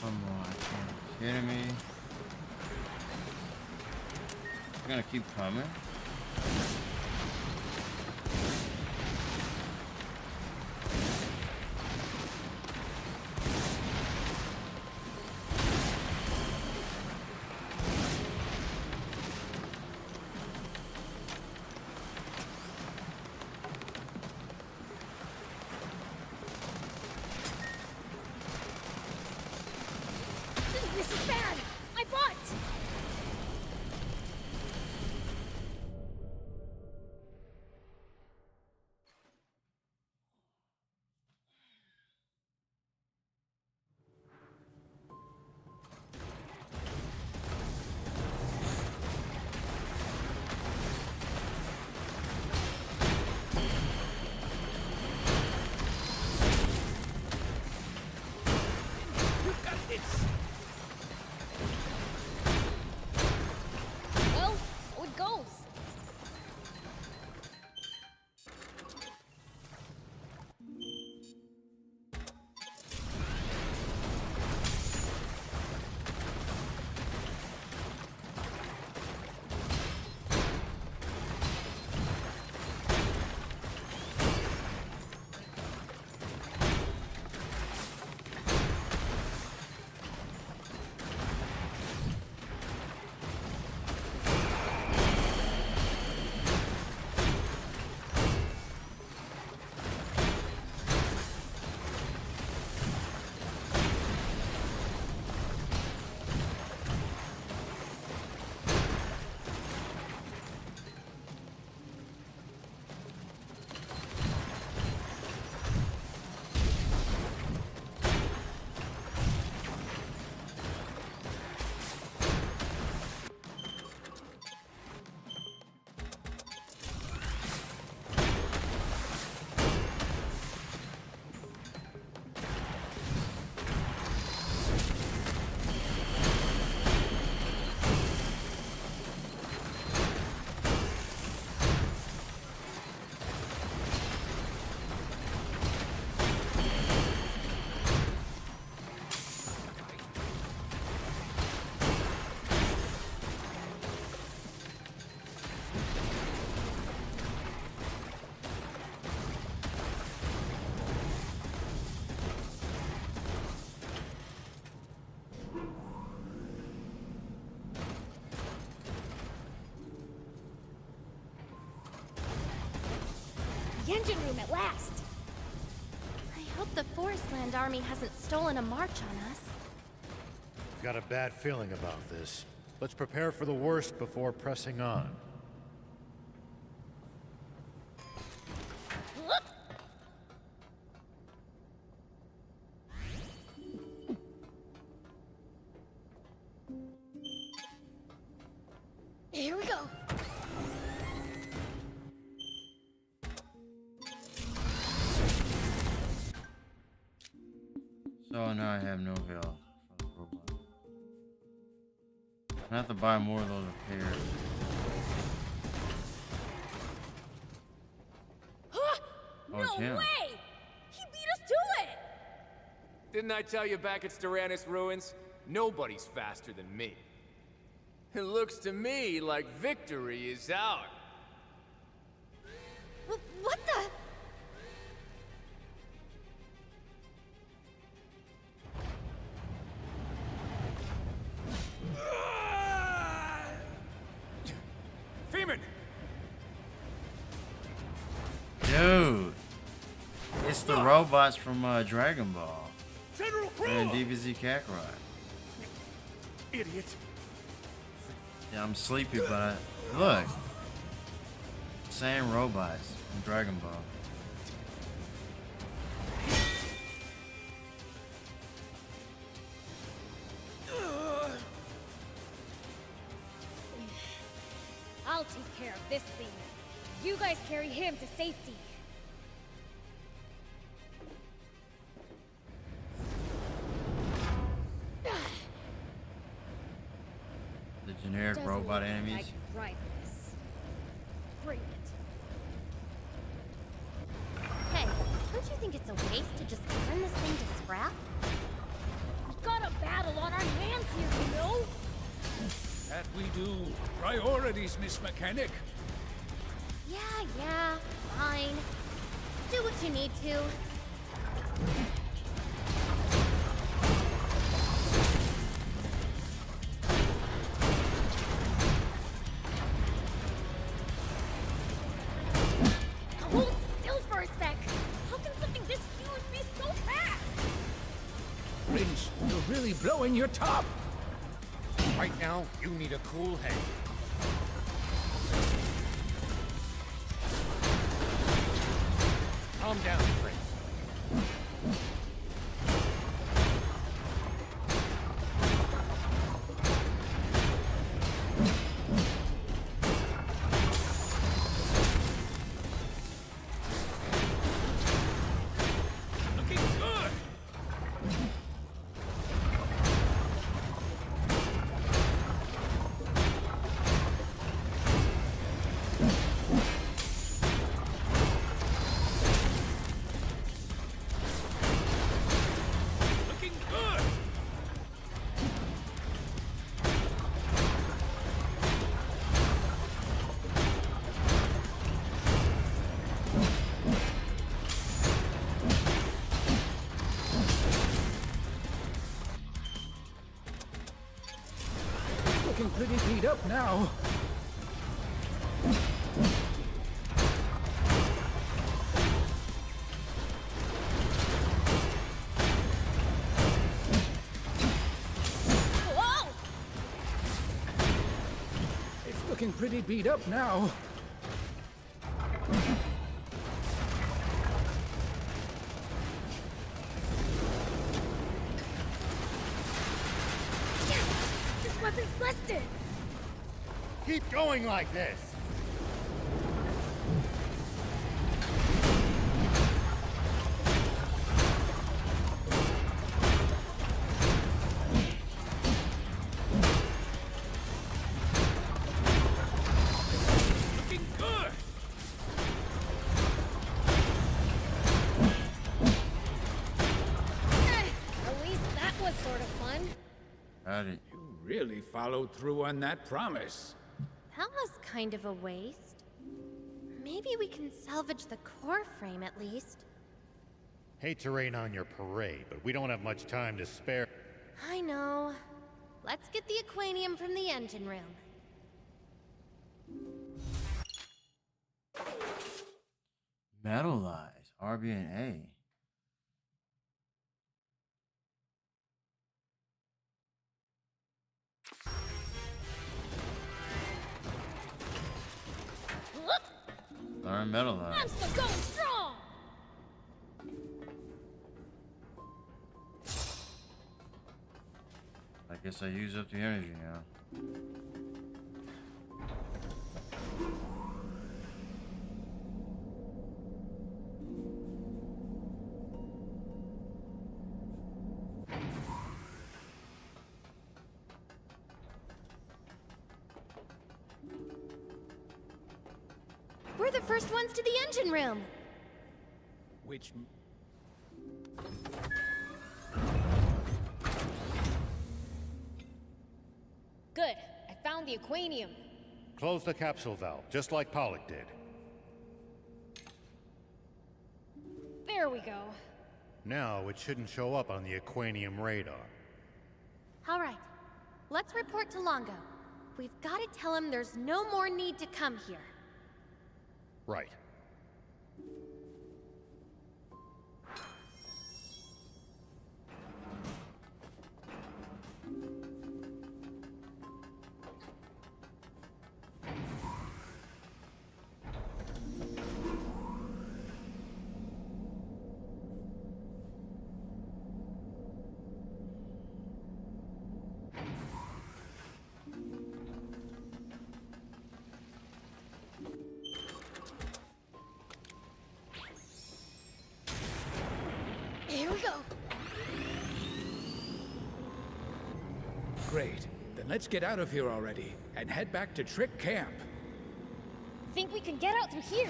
Come on, you kidding me? You're gonna keep coming? This is bad! I bought! You got this! Well, so it goes. The engine room at last! I hope the Forestland Army hasn't stolen a march on us. I've got a bad feeling about this. Let's prepare for the worst before pressing on. Here we go. So now I have no health for the robot. I have to buy more of those repairs. No it's him. way! He beat us to it! Didn't I tell you back at Styranus Ruins? Nobody's faster than me. It looks to me like victory is ours. What the? Feeman! Dude, it's the robots from Dragon Ball General and DBZ Kakarot. Idiot! Yeah, I'm sleepy, but look, same robots from Dragon Ball. I'll take care of this thing. You guys carry him to safety. The generic Doesn't robot look enemies. like right this. Bring it. Hey, don't you think it's a waste to just turn this thing to scrap? We've got a battle on our hands here, you know? That we do. Priorities, Miss Mechanic. Yeah, fine. Do what you need to. Hold still for a sec. How can something this huge be so fast? Prince, you're really blowing your top. Right now, you need a cool head. Calm down, Prince. Looking good. Looking good. Looking pretty beat up now. Whoa! It's looking pretty beat up now. This weapon's busted! Keep going like this. Looking good. At least that was sort of fun. Howdy. You really followed through on that promise. That was kind of a waste. Maybe we can salvage the core frame at least. Hate to rain on your parade, but we don't have much time to spare. I know. Let's get the aquanium from the engine room. Metalize, RB and A. Learn Metalize. I'm still going strong! I guess I use up the energy now. We're the first ones to the engine room. Which... Good. I found the aquanium. Close the capsule valve, just like Pollock did. There we go. Now it shouldn't show up on the Aquanium radar. All right, let's report to Longo. We've got to tell him there's no more need to come here. Right. Here we go. Great. Then let's get out of here already and head back to Trick Camp. Think we can get out through here?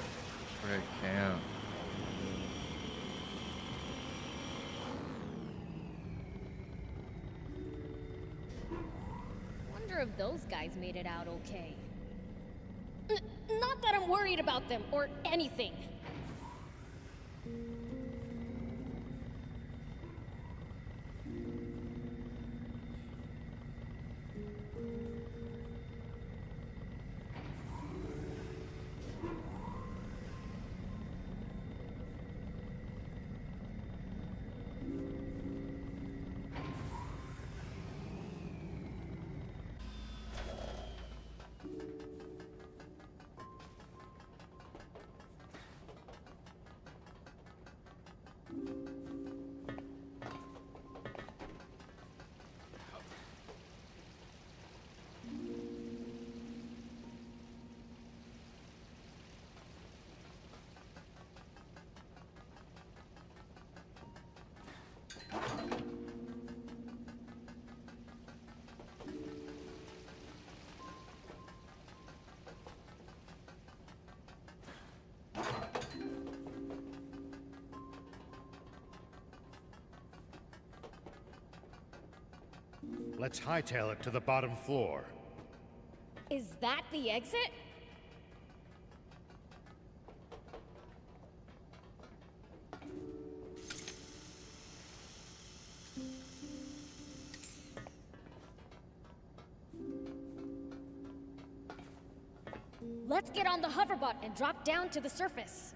Trick Camp. Wonder if those guys made it out okay. Not that I'm worried about them or anything. Let's hightail it to the bottom floor. Is that the exit? Let's get on the hoverbot and drop down to the surface.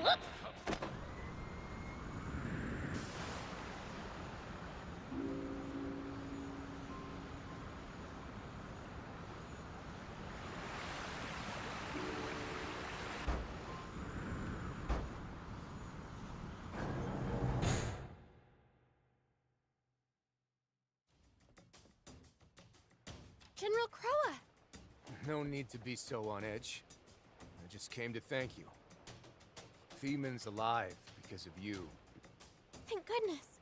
Whoop! General Croa! No need to be so on edge. I just came to thank you. Feeman's alive because of you. Thank goodness.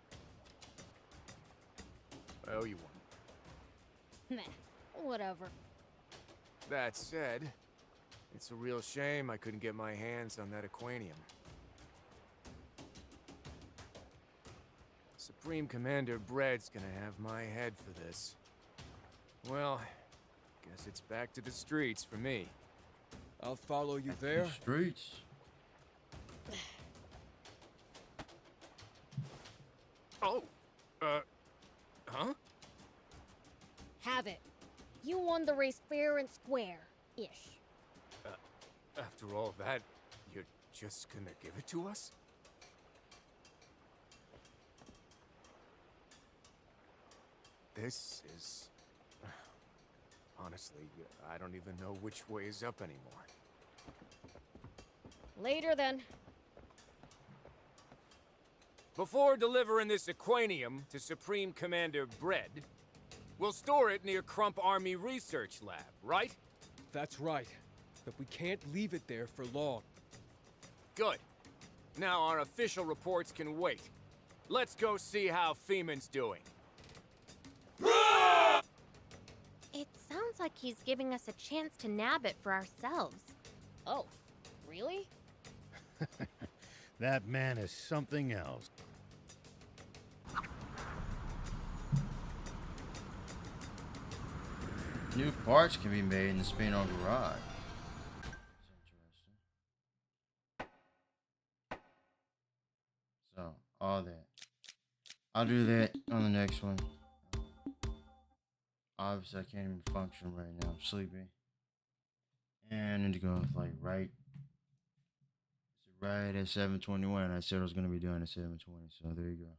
I owe you one. Meh, whatever. That said, it's a real shame I couldn't get my hands on that Aquanium. Supreme Commander Bread's gonna have my head for this. Well, guess it's back to the streets for me. I'll follow you there. Streets. Oh, huh? Have it. You won the race fair and square-ish. After all that, you're just gonna give it to us? This is... Honestly, I don't even know which way is up anymore. Later then. Before delivering this Aquanium to Supreme Commander Bread, we'll store it near Crump Army Research Lab, right? That's right. But we can't leave it there for long. Good. Now our official reports can wait. Let's go see how Feeman's doing. It sounds like he's giving us a chance to nab it for ourselves. Oh, really? That man is something else. New parts can be made in the spin-on garage. That's interesting. So, all that. I'll do that on the next one. Obviously, I can't even function right now. I'm sleepy. And I need to go like right at 7:21. I said I was gonna be done at 7:20. So there you go.